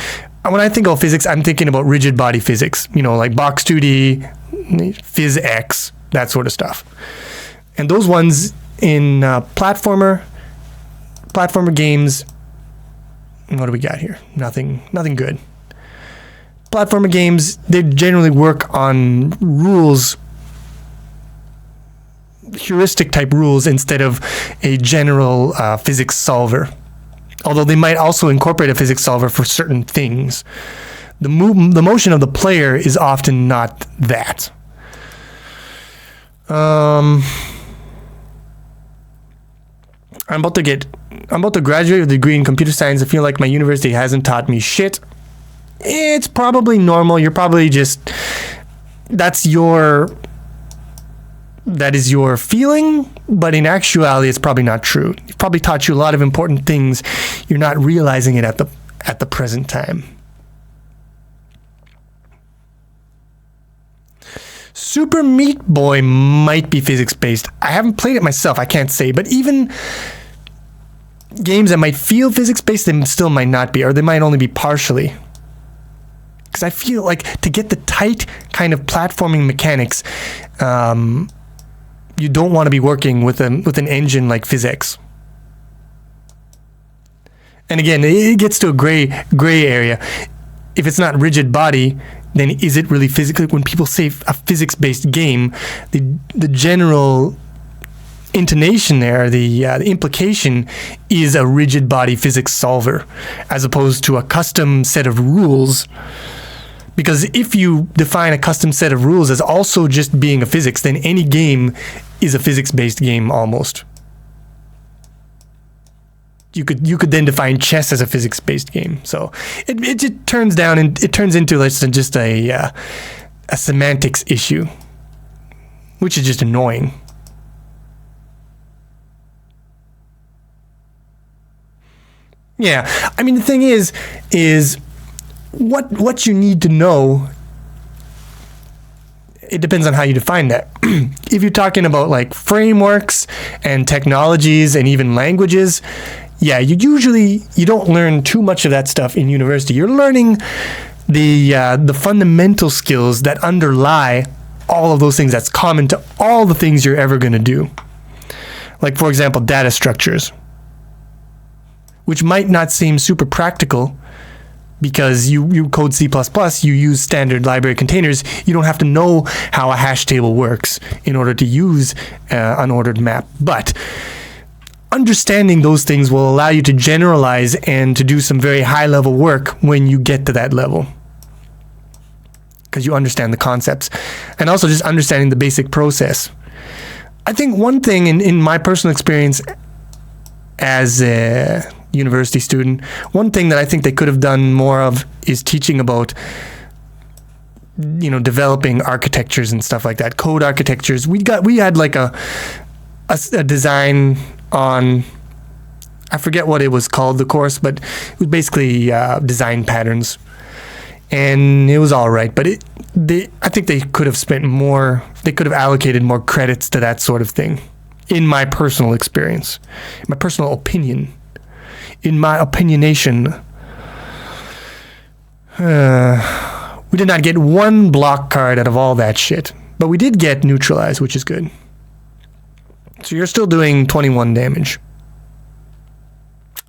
when I think of physics, I'm thinking about rigid body physics, you know, like Box 2D, Phys X, that sort of stuff. And those ones in platformer games, what do we got here? Nothing good. Platformer games, they generally work on rules, heuristic type rules instead of a general physics solver. Although they might also incorporate a physics solver for certain things. The motion of the player is often not that. I'm about to graduate with a degree in computer science. I feel like my university hasn't taught me shit. It's probably normal. You're probably just... That's your that is your feeling, but in actuality, it's probably not true. It probably taught you a lot of important things. You're not realizing it at the present time. Super Meat Boy might be physics-based. I haven't played it myself, I can't say, but even games that might feel physics-based, they still might not be, or they might only be partially. Because I feel like to get the tight kind of platforming mechanics, you don't want to be working with an engine like PhysX. And again, it gets to a gray area. If it's not rigid body, then is it really physically? When people say a physics-based game, the general intonation there, the implication is a rigid body physics solver, as opposed to a custom set of rules. Because if you define a custom set of rules as also just being a physics, then any game is a physics-based game almost. You could then define chess as a physics-based game. So it just turns into just a semantics issue, which is just annoying. Yeah, I mean the thing is what you need to know. It depends on how you define that. If you're talking about like frameworks and technologies and even languages, yeah, you don't learn too much of that stuff in university. You're learning the fundamental skills that underlie all of those things. That's common to all the things you're ever going to do. Like, for example, data structures, which might not seem super practical because you code C++, you use standard library containers. You don't have to know how a hash table works in order to use an ordered map. But understanding those things will allow you to generalize and to do some very high-level work when you get to that level, because you understand the concepts. And also just understanding the basic process. I think one thing in my personal experience as a university student, one thing that I think they could have done more of is teaching about, developing architectures and stuff like that, code architectures. We had like a design on, I forget what it was called, the course, but it was basically design patterns, and it was all right. But I think they could have spent more. They could have allocated more credits to that sort of thing. In my personal experience, my personal opinion. In my opinionation, we did not get one block card out of all that shit, but we did get neutralized, which is good. So you're still doing 21 damage.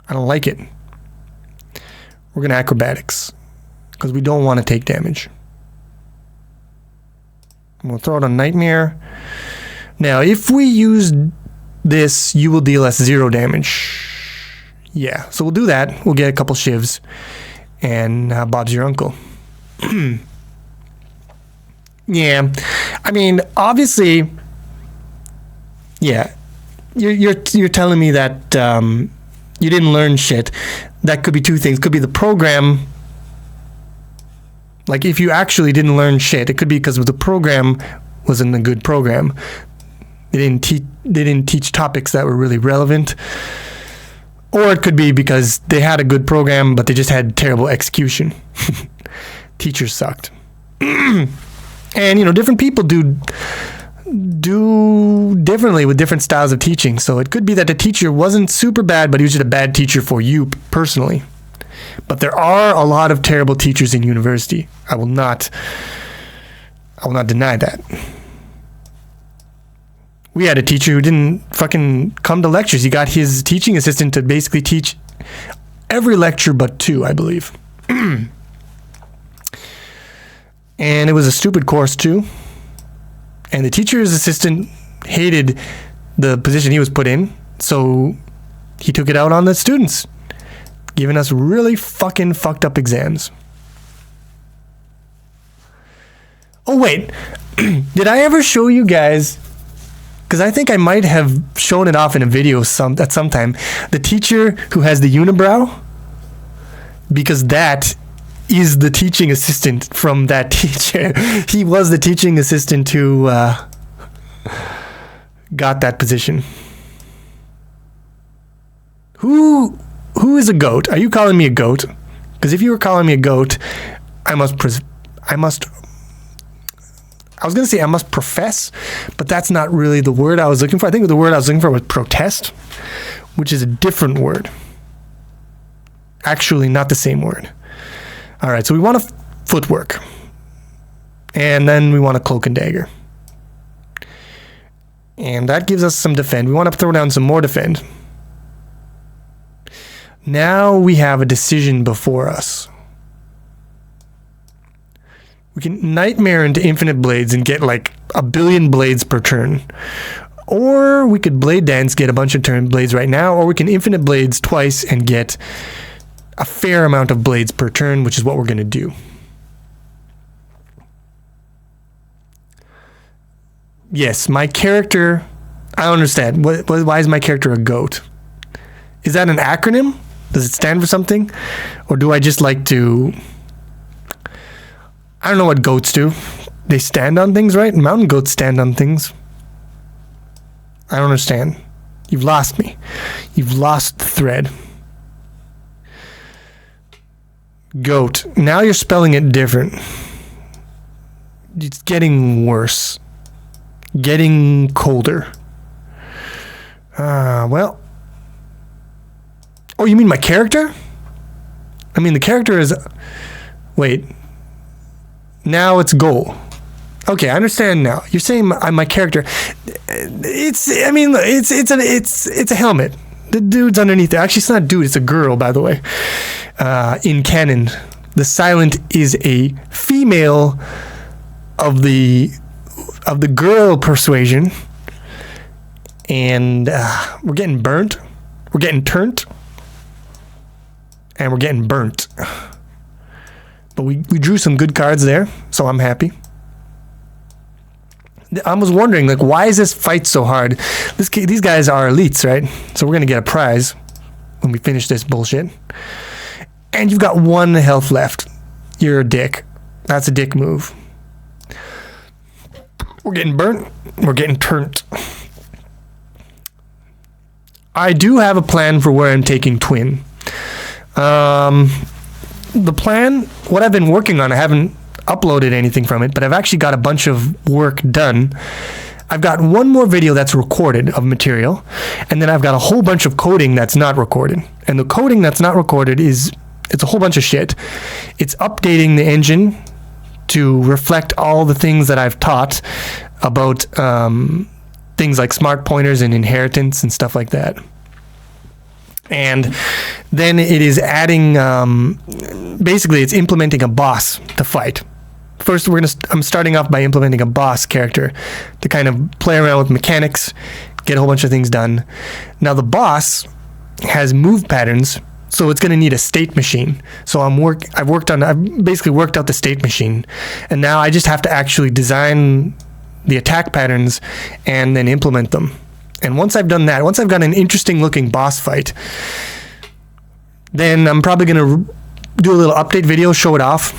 I don't like it. We're gonna acrobatics because we don't want to take damage. We'll throw it on nightmare. Now, if we use this, you will deal us 0 damage. Yeah, so we'll do that. We'll get a couple shivs, and Bob's your uncle. Yeah, I mean, obviously, yeah, you're telling me that you didn't learn shit. That could be two things. Could be the program. Like, if you actually didn't learn shit, it could be because the program wasn't a good program. They didn't teach topics that were really relevant. Or it could be because they had a good program, but they just had terrible execution. Teachers sucked. And, different people do differently with different styles of teaching. So it could be that the teacher wasn't super bad, but he was just a bad teacher for you personally. But there are a lot of terrible teachers in university. I will not deny that. We had a teacher who didn't fucking come to lectures. He got his teaching assistant to basically teach every lecture but 2, I believe. And it was a stupid course too. And the teacher's assistant hated the position he was put in, so he took it out on the students, giving us really fucking fucked up exams. Oh wait, did I ever show you guys? Because I think I might have shown it off in a video at some time. The teacher who has the unibrow, because that is the teaching assistant from that teacher. He was the teaching assistant who got that position. Who is a goat? Are you calling me a goat? Because if you were calling me a goat, I was going to say I must profess, but that's not really the word I was looking for. I think the word I was looking for was protest, which is a different word. Actually, not the same word. All right, so we want a footwork. And then we want a cloak and dagger. And that gives us some defend. We want to throw down some more defend. Now we have a decision before us. We can nightmare into infinite blades and get like 1 billion blades per turn. Or we could blade dance, get a bunch of turn blades right now, or we can infinite blades twice and get a fair amount of blades per turn, which is what we're going to do. Yes, my character, I don't understand. Why is my character a goat? Is that an acronym? Does it stand for something? Or do I just like to... I don't know what goats do. They stand on things, right? Mountain goats stand on things. I don't understand. You've lost me. You've lost the thread. Goat. Now you're spelling it different. It's getting worse. Getting colder. Well... Oh, you mean my character? I mean, the character is... Wait. Now it's goal. Okay, I understand now. You're saying my character... It's a helmet. The dude's underneath it. Actually, it's not a dude. It's a girl, by the way. In canon, the Silent is a female of the girl persuasion. And we're getting burnt. We're getting turned. And we're getting burnt. But we drew some good cards there, so I'm happy. I was wondering, like, why is this fight so hard? These guys are elites, right? So we're going to get a prize when we finish this bullshit. And you've got 1 health left. You're a dick. That's a dick move. We're getting burnt. We're getting turned. I do have a plan for where I'm taking Twin. The plan, what I've been working on, I haven't uploaded anything from it, but I've actually got a bunch of work done. I've got 1 more video that's recorded of material, and then I've got a whole bunch of coding that's not recorded. And the coding that's not recorded it's a whole bunch of shit. It's updating the engine to reflect all the things that I've taught about things like smart pointers and inheritance and stuff like that. And then it is adding, basically it's implementing a boss to fight. First, I'm starting off by implementing a boss character to kind of play around with mechanics, get a whole bunch of things done. Now the boss has move patterns, so it's going to need a state machine. So I've basically worked out the state machine, and now I just have to actually design the attack patterns and then implement them. And once I've done that, once I've got an interesting looking boss fight, then I'm probably going to do a little update video, show it off,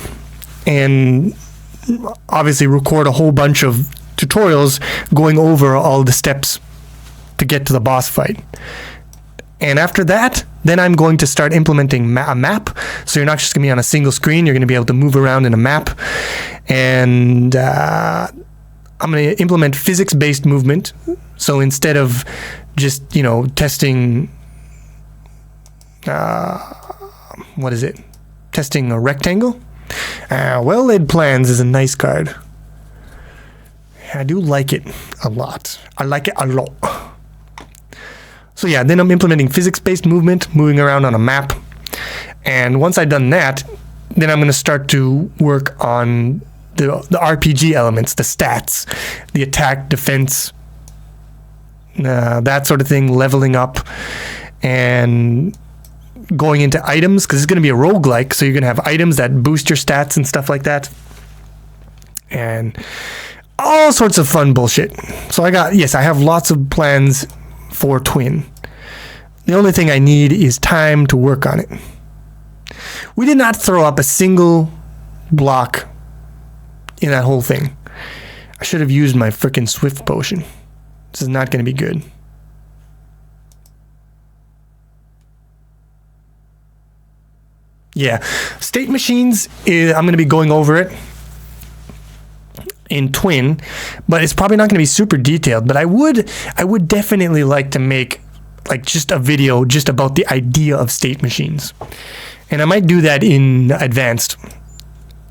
and obviously record a whole bunch of tutorials going over all the steps to get to the boss fight. And after that, then I'm going to start implementing a map. So you're not just going to be on a single screen. You're going to be able to move around in a map. And I'm going to implement physics-based movement. So instead of just, testing, testing a rectangle? Well-laid plans is a nice card. I do like it a lot. I like it a lot. So yeah, then I'm implementing physics-based movement, moving around on a map. And once I've done that, then I'm going to start to work on the RPG elements, the stats, the attack, defense, that sort of thing, leveling up, and going into items, because it's going to be a roguelike, so you're going to have items that boost your stats and stuff like that. And all sorts of fun bullshit. So I have lots of plans for Twin. The only thing I need is time to work on it. We did not throw up a single block in that whole thing. I should have used my frickin' Swift potion. This is not going to be good. Yeah, state machines, I'm going to be going over it in Twin, but it's probably not going to be super detailed. But I would definitely like to make like just a video just about the idea of state machines, and I might do that in advanced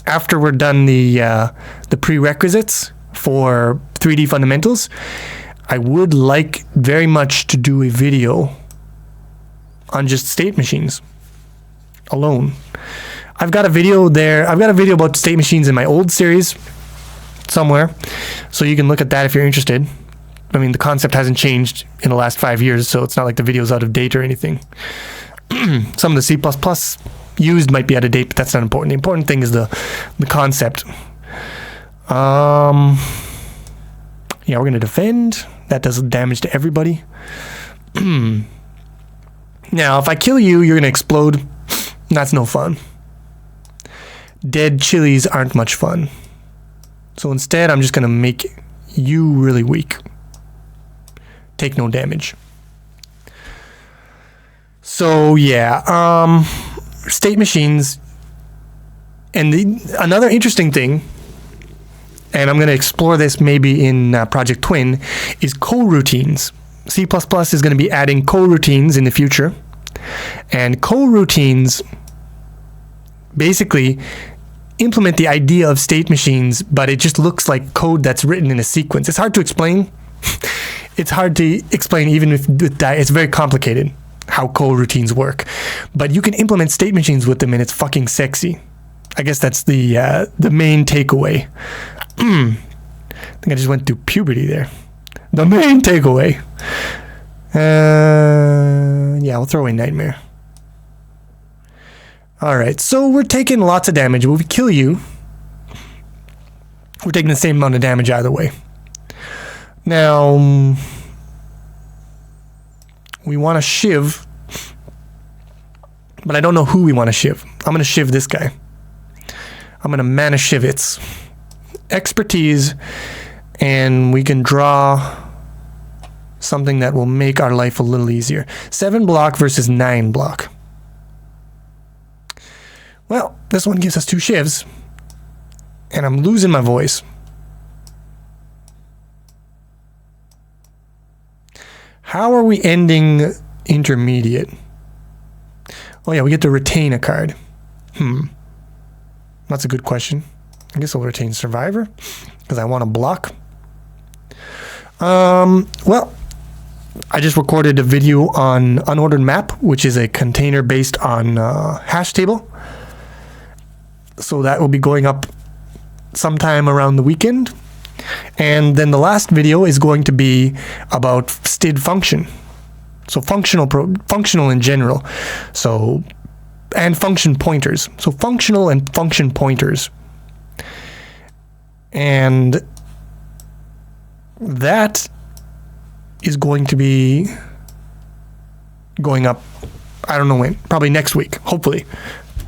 after we're done the prerequisites for 3D fundamentals. I would like very much to do a video on just state machines alone. I've got a video there. I've got a video about state machines in my old series somewhere, so you can look at that if you're interested. I mean, the concept hasn't changed in the last 5 years, so it's not like the video's out of date or anything. Some of the C++ used might be out of date, but that's not important. The important thing is the concept. Yeah, we're going to defend. That does damage to everybody. Now, if I kill you, you're going to explode. That's no fun. Dead chilies aren't much fun. So instead, I'm just going to make you really weak. Take no damage. So, yeah. State machines. And another interesting thing, and I'm going to explore this maybe in Project Twin, is coroutines. C++ is going to be adding coroutines in the future. And coroutines basically implement the idea of state machines, but it just looks like code that's written in a sequence. It's hard to explain. It's hard to explain even with that. It's very complicated how coroutines work. But you can implement state machines with them, and it's fucking sexy. I guess that's the main takeaway. I think I just went through puberty there. The main takeaway. Yeah, we'll throw away Nightmare. Alright, so we're taking lots of damage. When we kill you, we're taking the same amount of damage either way. Now, we want to shiv, but I don't know who we want to shiv. I'm going to shiv this guy. I'm going to mana shivits. Expertise, and we can draw something that will make our life a little easier. 7 block versus 9 block. Well, this one gives us 2 shivs, and I'm losing my voice. How are we ending intermediate? Oh yeah, we get to retain a card. That's a good question. I guess I'll retain Survivor, because I want to block. Well, I just recorded a video on Unordered Map, which is a container based on hash table. So that will be going up sometime around the weekend. And then the last video is going to be about std function. So functional in general. So, and function pointers. So functional and function pointers. And that is going to be going up, I don't know when, probably next week, hopefully.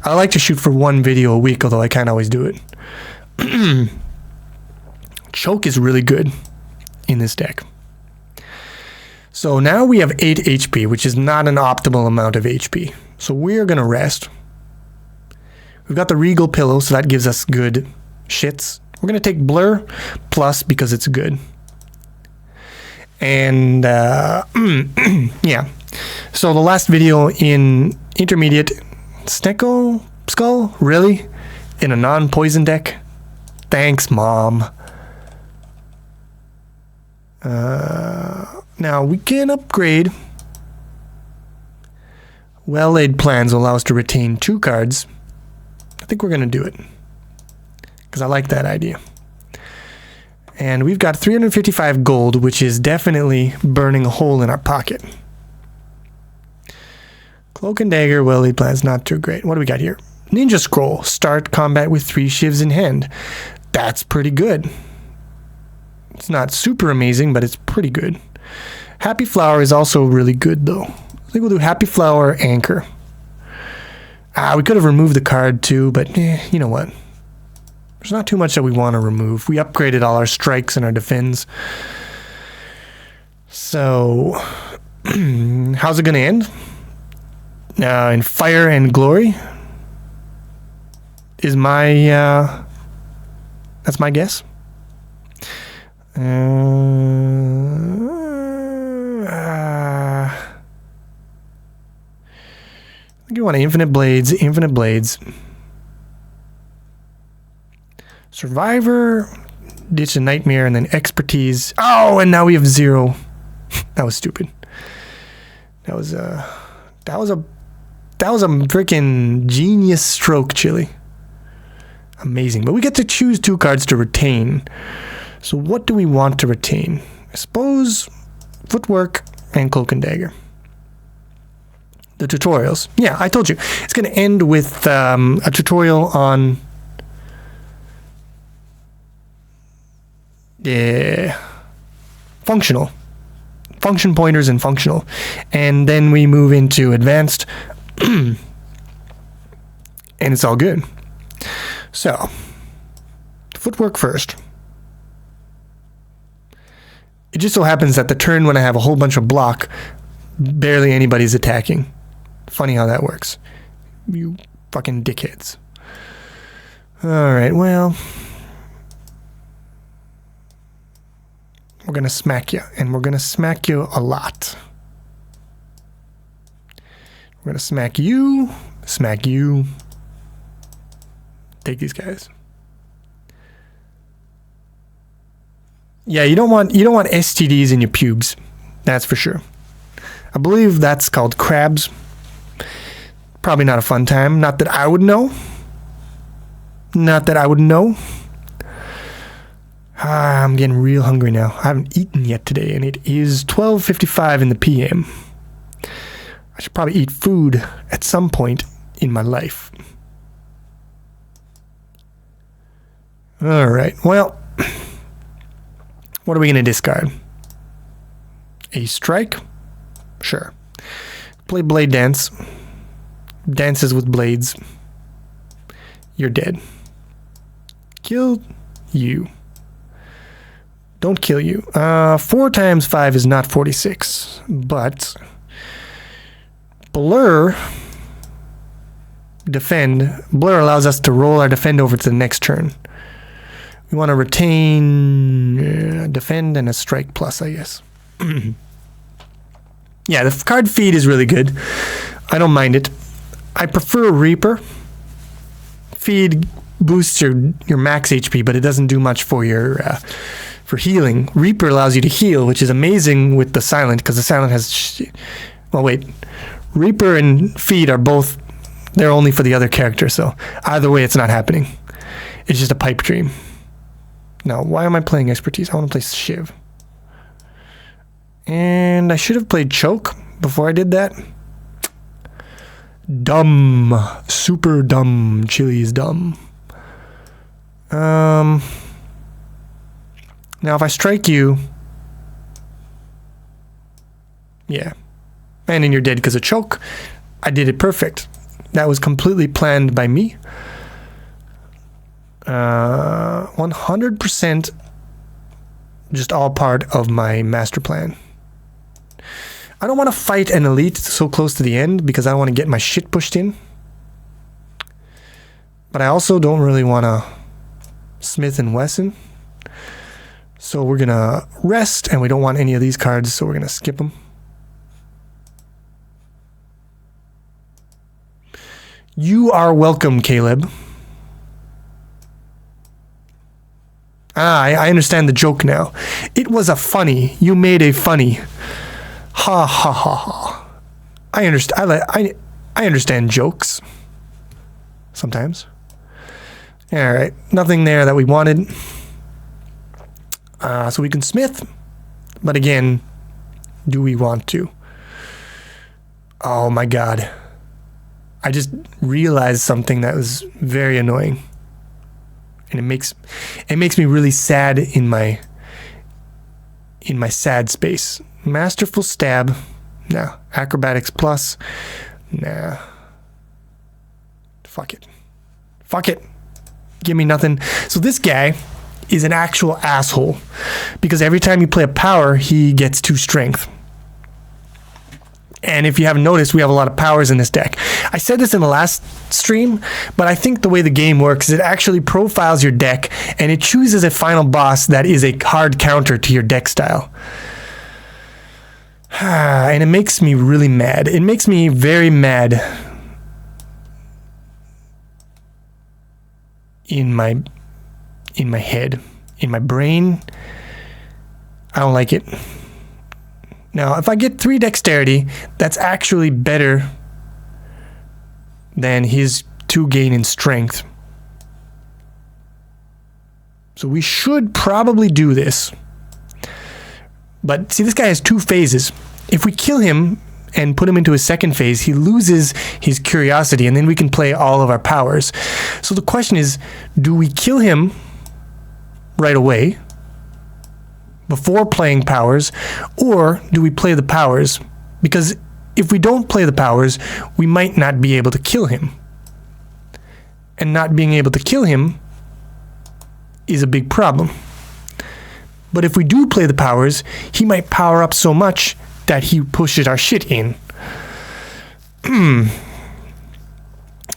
I like to shoot for 1 video a week, although I can't always do it. Choke is really good in this deck. So now we have 8 HP, which is not an optimal amount of HP. So we're going to rest. We've got the Regal Pillow, so that gives us good shits. We're going to take Blur Plus because it's good. And yeah. So the last video in Intermediate, Snecko Skull? Really? In a non-poison deck? Thanks, Mom. Now we can upgrade. Well-laid plans will allow us to retain 2 cards. I think we're going to do it, because I like that idea. And we've got 355 gold, which is definitely burning a hole in our pocket. Cloak and Dagger, well-laid plans, not too great. What do we got here? Ninja Scroll, start combat with 3 shivs in hand. That's pretty good. It's not super amazing, but it's pretty good. Happy Flower is also really good, though. I think we'll do Happy Flower, Anchor. We could have removed the card too, but you know what? There's not too much that we want to remove. We upgraded all our strikes and our defends. So, how's it gonna end? In fire and glory is my, that's my guess. I think you want infinite blades, Survivor, ditch a nightmare, and then expertise. Oh, and now we have 0. That was stupid. That was a freaking genius stroke, Chili. Amazing. But we get to choose 2 cards to retain. So what do we want to retain? I suppose footwork and cloak and dagger. The tutorials. Yeah, I told you. It's going to end with a tutorial on functional. Function pointers and functional. And then we move into advanced. And it's all good. So, footwork first. It just so happens that the turn when I have a whole bunch of block, barely anybody's attacking. Funny how that works. You fucking dickheads. Alright, well. We're gonna smack you, and we're gonna smack you a lot. We're gonna smack you. Take these guys. Yeah, you don't want STDs in your pubes. That's for sure. I believe that's called crabs. Probably not a fun time. Not that I would know. I'm getting real hungry now. I haven't eaten yet today, and it is 12:55 in the PM. I should probably eat food at some point in my life. All right. Well, what are we going to discard? A strike? Sure. Play blade dance. Dances with blades. You're dead. Kill you. Don't kill you. 4 times 5 is not 46, but blur defend. Blur allows us to roll our defend over to the next turn. We want to retain defend and a strike plus, I guess. Yeah, the card feed is really good. I don't mind it. I prefer Reaper. Feed boosts your max HP, but it doesn't do much for your for healing. Reaper allows you to heal, which is amazing with the silent, because the silent has well, wait. Reaper and feed are both, they're only for the other character, so either way it's not happening. It's just a pipe dream. Now, why am I playing expertise? I want to play Shiv. And I should have played choke before I did that. Dumb. Super dumb. Chili is dumb. Now, if I strike you... Yeah. And then you're dead because of choke. I did it perfect. That was completely planned by me. 100% just all part of my master plan. I don't want to fight an elite so close to the end because I don't want to get my shit pushed in. But I also don't really want to Smith and Wesson. So we're going to rest, and we don't want any of these cards, so we're going to skip them. You are welcome, Caleb. I understand the joke now. It was a funny. You made a funny. Ha ha ha ha. I understand. I understand jokes. Sometimes. All right. Nothing there that we wanted. So we can smith. But again, do we want to? Oh my God. I just realized something that was very annoying. And it makes me really sad in my sad space. Masterful stab. No. Acrobatics plus. Nah. Fuck it. Fuck it. Give me nothing. So this guy is an actual asshole. Because every time you play a power, he gets 2 strength. And if you haven't noticed, we have a lot of powers in this deck. I said this in the last stream, but I think the way the game works is it actually profiles your deck and it chooses a final boss that is a hard counter to your deck style. And it makes me really mad. It makes me very mad in my head, in my brain. I don't like it. Now, if I get 3 dexterity, that's actually better than his 2 gain in strength. So we should probably do this. But see, this guy has 2 phases. If we kill him and put him into his second phase, he loses his curiosity, and then we can play all of our powers. So the question is, do we kill him right away before playing powers, or do we play the powers? Because if we don't play the powers, we might not be able to kill him. And not being able to kill him is a big problem. But if we do play the powers, he might power up so much that he pushes our shit in.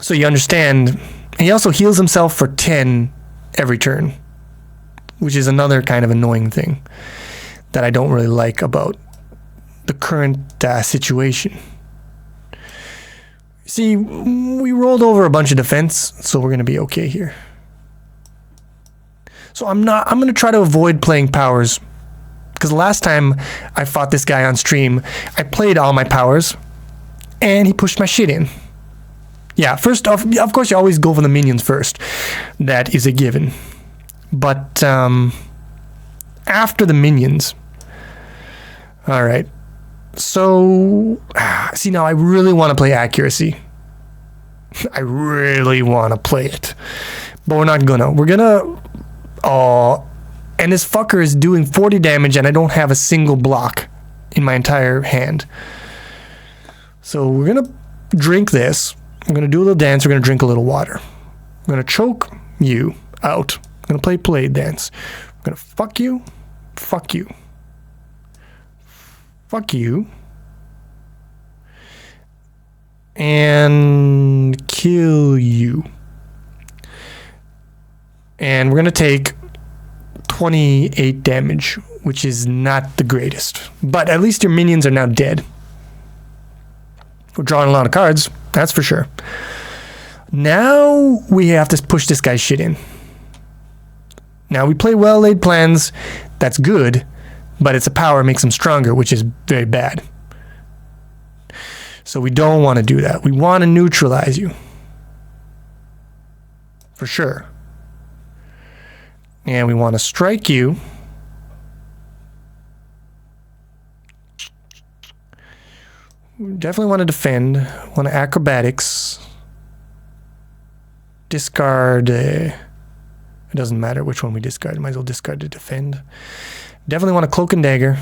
So you understand, he also heals himself for 10 every turn, which is another kind of annoying thing that I don't really like about the current situation. See, we rolled over a bunch of defense, so we're going to be okay here. So I'm going to try to avoid playing powers, because the last time I fought this guy on stream, I played all my powers, and he pushed my shit in. Yeah, first off, of course you always go for the minions first. That is a given. But after the minions, all right. So see, now I really want to play accuracy. I really want to play it, but we're not gonna. We're gonna. Oh, and this fucker is doing 40 damage, and I don't have a single block in my entire hand. So we're gonna drink this. I'm gonna do a little dance. We're gonna drink a little water. I'm gonna choke you out. I'm gonna play play dance. I'm gonna fuck you, fuck you, fuck you, and kill you. And we're gonna take 28 damage, which is not the greatest. But at least your minions are now dead. We're drawing a lot of cards, that's for sure. Now we have to push this guy's shit in. Now we play well laid plans, that's good, but it's a power, makes them stronger, which is very bad. So we don't want to do that. We want to neutralize you. For sure. And we want to strike you. We definitely want to defend. Want to acrobatics. Discard. It doesn't matter which one we discard. Might as well discard to defend. Definitely want to cloak and dagger.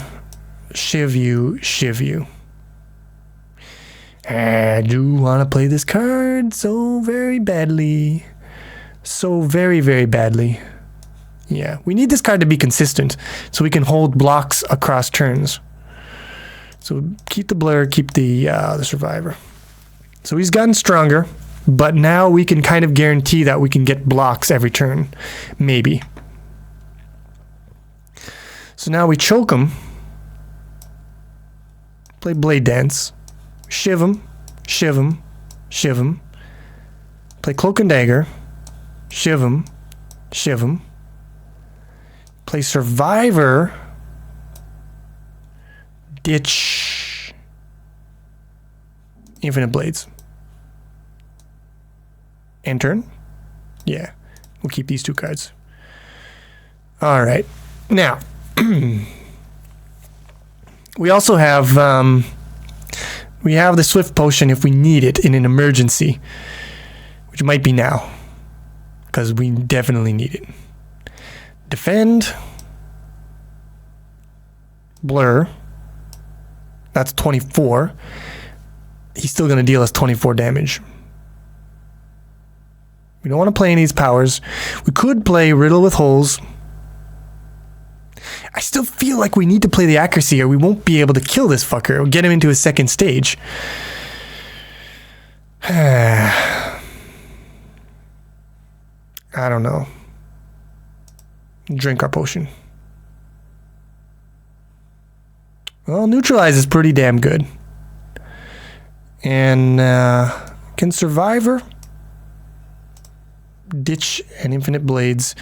Shiv you. Shiv you. I do want to play this card so very badly. So very, very badly. Yeah, we need this card to be consistent so we can hold blocks across turns. So keep the blur, keep the survivor. So he's gotten stronger, but now we can kind of guarantee that we can get blocks every turn. Maybe. So now we choke him. Play blade dance. Shiv him. Shiv him. Shiv him. Play cloak and dagger. Shiv him. Shiv him. Play survivor. Ditch. Infinite blades. End turn. Yeah. We'll keep these 2 cards. Alright. Now. We also have we have the swift potion if we need it in an emergency. Which might be now. Because we definitely need it. Defend. Blur. That's 24. He's still going to deal us 24 damage. We don't want to play any of these powers. We could play Riddle with Holes I still feel like we need to play the accuracy or we won't be able to kill this fucker or get him into a second stage. I don't know. Drink our potion. Well, neutralize is pretty damn good. And can Survivor ditch and infinite blades,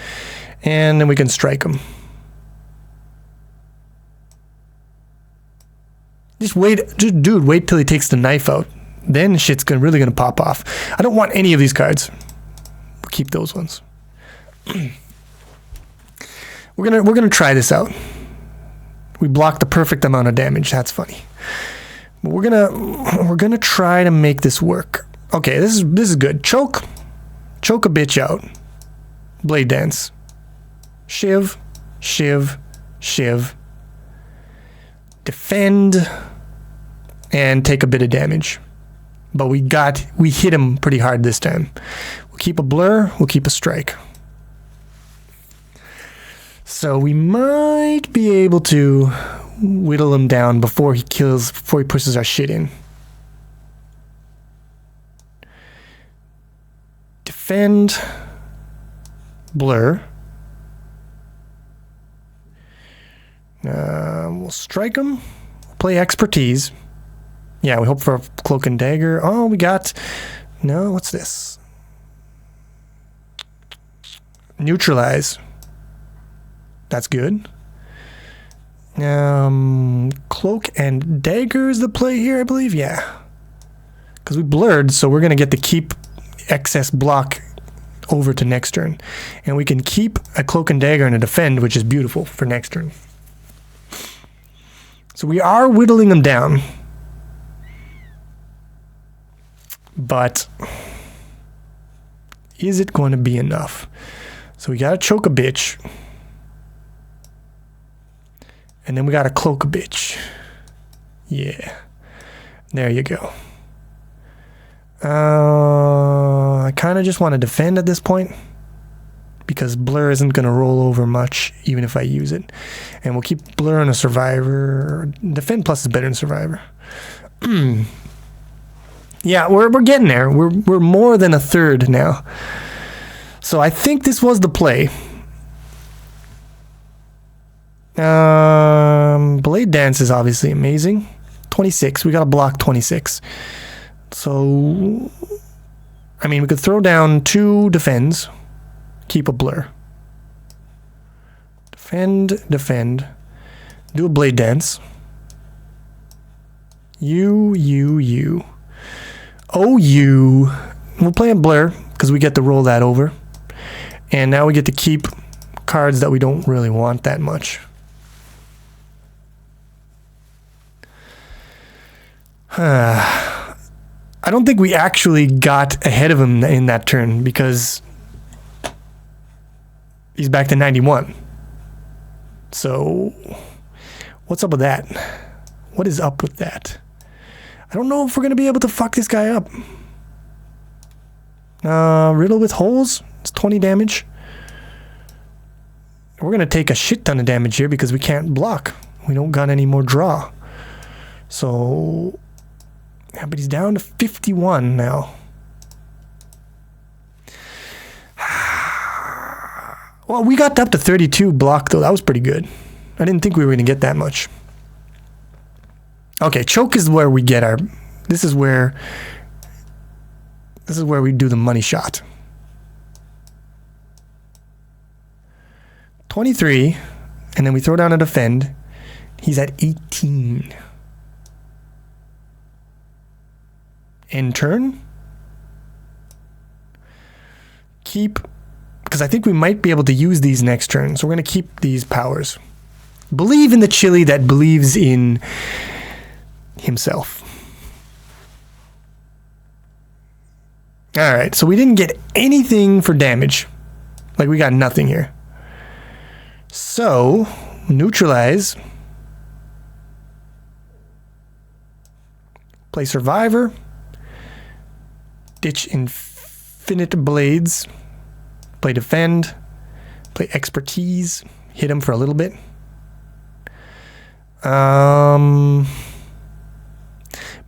and then we can strike him. Just wait, dude, wait till he takes the knife out. Then shit's really gonna pop off. I don't want any of these cards. We'll keep those ones. We're gonna try this out. We blocked the perfect amount of damage. That's funny. But we're gonna try to make this work. Okay, this is good. Choke a bitch out. Blade dance. Shiv, shiv, shiv. Defend and take a bit of damage. But we hit him pretty hard this time. We'll keep a blur, we'll keep a strike. So we might be able to whittle him down before he pushes our shit in. Defend, blur. We'll strike him. We'll play expertise. Yeah, we hope for a cloak and dagger. Oh, we got... No, what's this? Neutralize. That's good. Cloak and dagger is the play here, I believe. Yeah. Because we blurred, so we're going to get to keep excess block over to next turn. And we can keep a cloak and dagger and a defend, which is beautiful for next turn. So we are whittling them down. But is it going to be enough? So we got to choke a bitch. And then we got to cloak a bitch. Yeah. There you go. I kind of just want to defend at this point. Because blur isn't going to roll over much, even if I use it. And we'll keep blur on a survivor. Defend plus is better than survivor. Yeah, we're getting there. We're more than a third now. So I think this was the play. Blade dance is obviously amazing. 26. We got to block 26. So, I mean, we could throw down 2 defends. Keep a blur. Defend. Do a blade dance. You. Oh, you. We're playing blur because we get to roll that over. And now we get to keep cards that we don't really want that much. I don't think we actually got ahead of him in that turn because he's back to 91. So what's up with that? What is up with that? I don't know if we're going to be able to fuck this guy up. Riddle with holes. It's 20 damage. We're going to take a shit ton of damage here because we can't block. We don't got any more draw. So... Yeah, but he's down to 51 now. Well, we got up to 32 block, though. That was pretty good. I didn't think we were going to get that much. Okay, choke is where we get our... This is where we do the money shot. 23, and then we throw down a defend. He's at 18. End turn. Keep, because I think we might be able to use these next turn. So we're going to keep these powers. Believe in the chili that believes in himself. All right, so we didn't get anything for damage. Like, we got nothing here. So, neutralize. Play survivor. Ditch infinite blades. Play defend. Play expertise. Hit him for a little bit.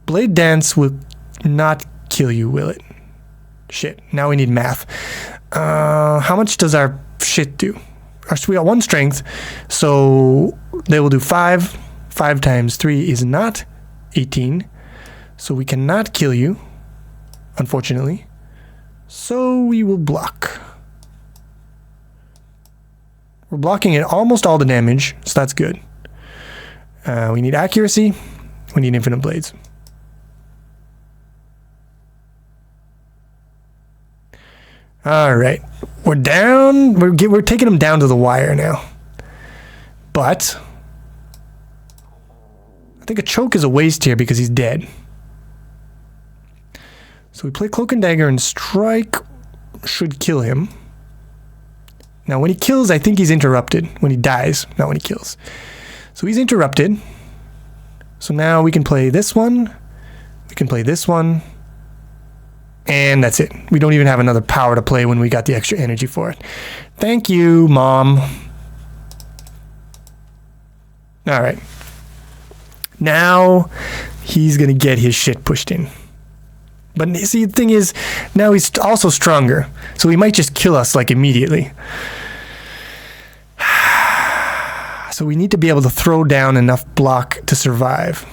Blade Dance will not kill you, will it? Shit. Now we need math. How much does our shit do? We got 1 strength, so they will do 5. 5 times 3 is not 18. So we cannot kill you, unfortunately. So we will block. We're blocking it almost all the damage, so that's good. We need accuracy. We need infinite blades. All right, we're down. We're taking him down to the wire now. But I think a choke is a waste here because he's dead. So we play Cloak and Dagger, and strike should kill him. Now when he kills, I think he's interrupted. When he dies, not when he kills. So he's interrupted. So now we can play this one. We can play this one. And that's it. We don't even have another power to play when we got the extra energy for it. Thank you, Mom. All right. Now he's going to get his shit pushed in. But see, the thing is, now he's also stronger. So he might just kill us, like, immediately. So we need to be able to throw down enough block to survive.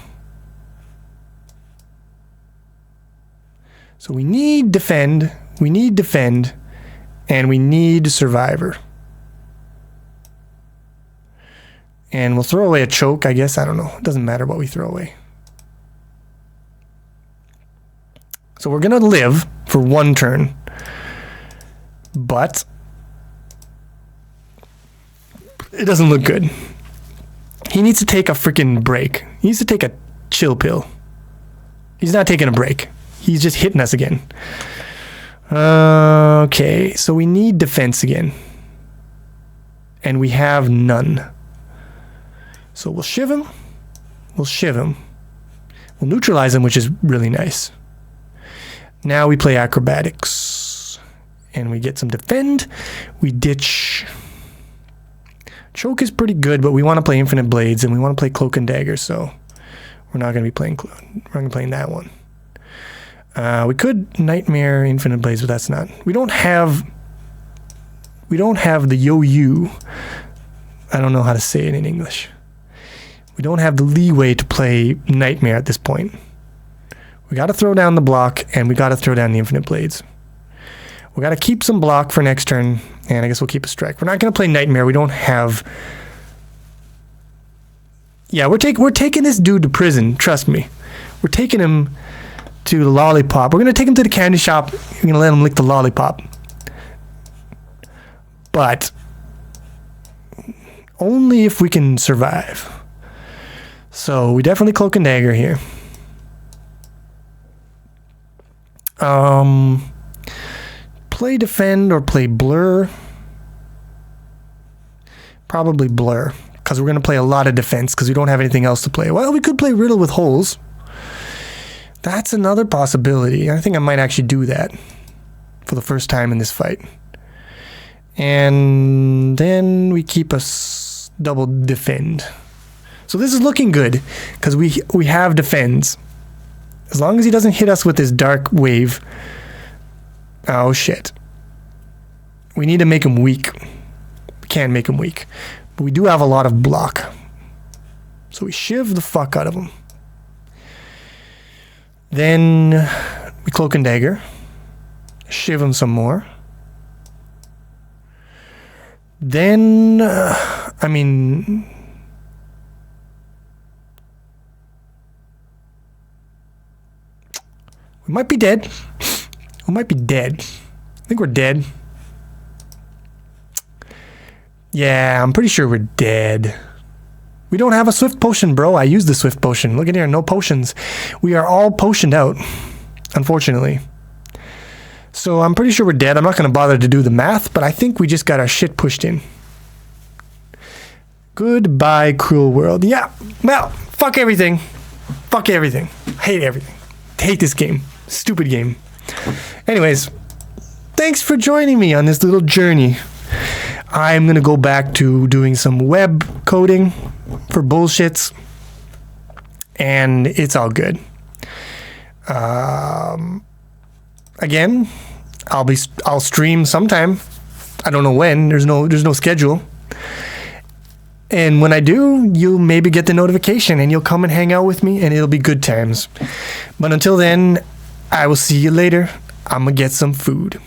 So we need defend, and we need survivor. And we'll throw away a choke, I guess. I don't know. It doesn't matter what we throw away. So we're going to live for 1 turn. But it doesn't look good. He needs to take a freaking break. He needs to take a chill pill. He's not taking a break. He's just hitting us again. Okay, so we need defense again. And we have none. So we'll shiv him. We'll shiv him. We'll neutralize him, which is really nice. Now we play acrobatics. And we get some defend. We ditch. Choke is pretty good, but we want to play infinite blades, and we want to play cloak and dagger, so we're not going to be playing we're going to be playing that one. We could nightmare infinite blades, but that's not. We don't have the yo-yu. I don't know how to say it in English. We don't have the leeway to play nightmare at this point. We got to throw down the block, and we got to throw down the infinite blades. We got to keep some block for next turn, and I guess we'll keep a strike. We're not going to play nightmare. We don't have. Yeah, we're taking this dude to prison. Trust me, we're taking him to the lollipop. We're going to take him to the candy shop. We're going to let him lick the lollipop. But only if we can survive. So we definitely cloak and dagger here. Play defend or play blur. Probably blur, because we're going to play a lot of defense because we don't have anything else to play. Well, we could play riddle with holes. That's another possibility. I think I might actually do that for the first time in this fight. And then we keep us double defend. So this is looking good because we have defends. As long as he doesn't hit us with this dark wave. Oh shit. We need to make him weak. We can't make him weak. But we do have a lot of block. So we shiv the fuck out of him. Then we cloak and dagger. Shiv him some more. Then, I mean... we might be dead. We might be dead. I think we're dead. Yeah, I'm pretty sure we're dead. We don't have a swift potion, bro. I used the swift potion. Look at here, no potions. We are all potioned out, unfortunately. So I'm pretty sure we're dead. I'm not going to bother to do the math, but I think we just got our shit pushed in. Goodbye, cruel world. Yeah, well, fuck everything. Fuck everything. Hate everything. Hate this game. Stupid game. Anyways, thanks for joining me on this little journey. I'm going to go back to doing some web coding for bullshits. and it's all good. Again, I'll stream sometime. I don't know when. There's no schedule. And when I do, you'll maybe get the notification and you'll come and hang out with me, and it'll be good times. But until then, I will see you later. I'm gonna get some food.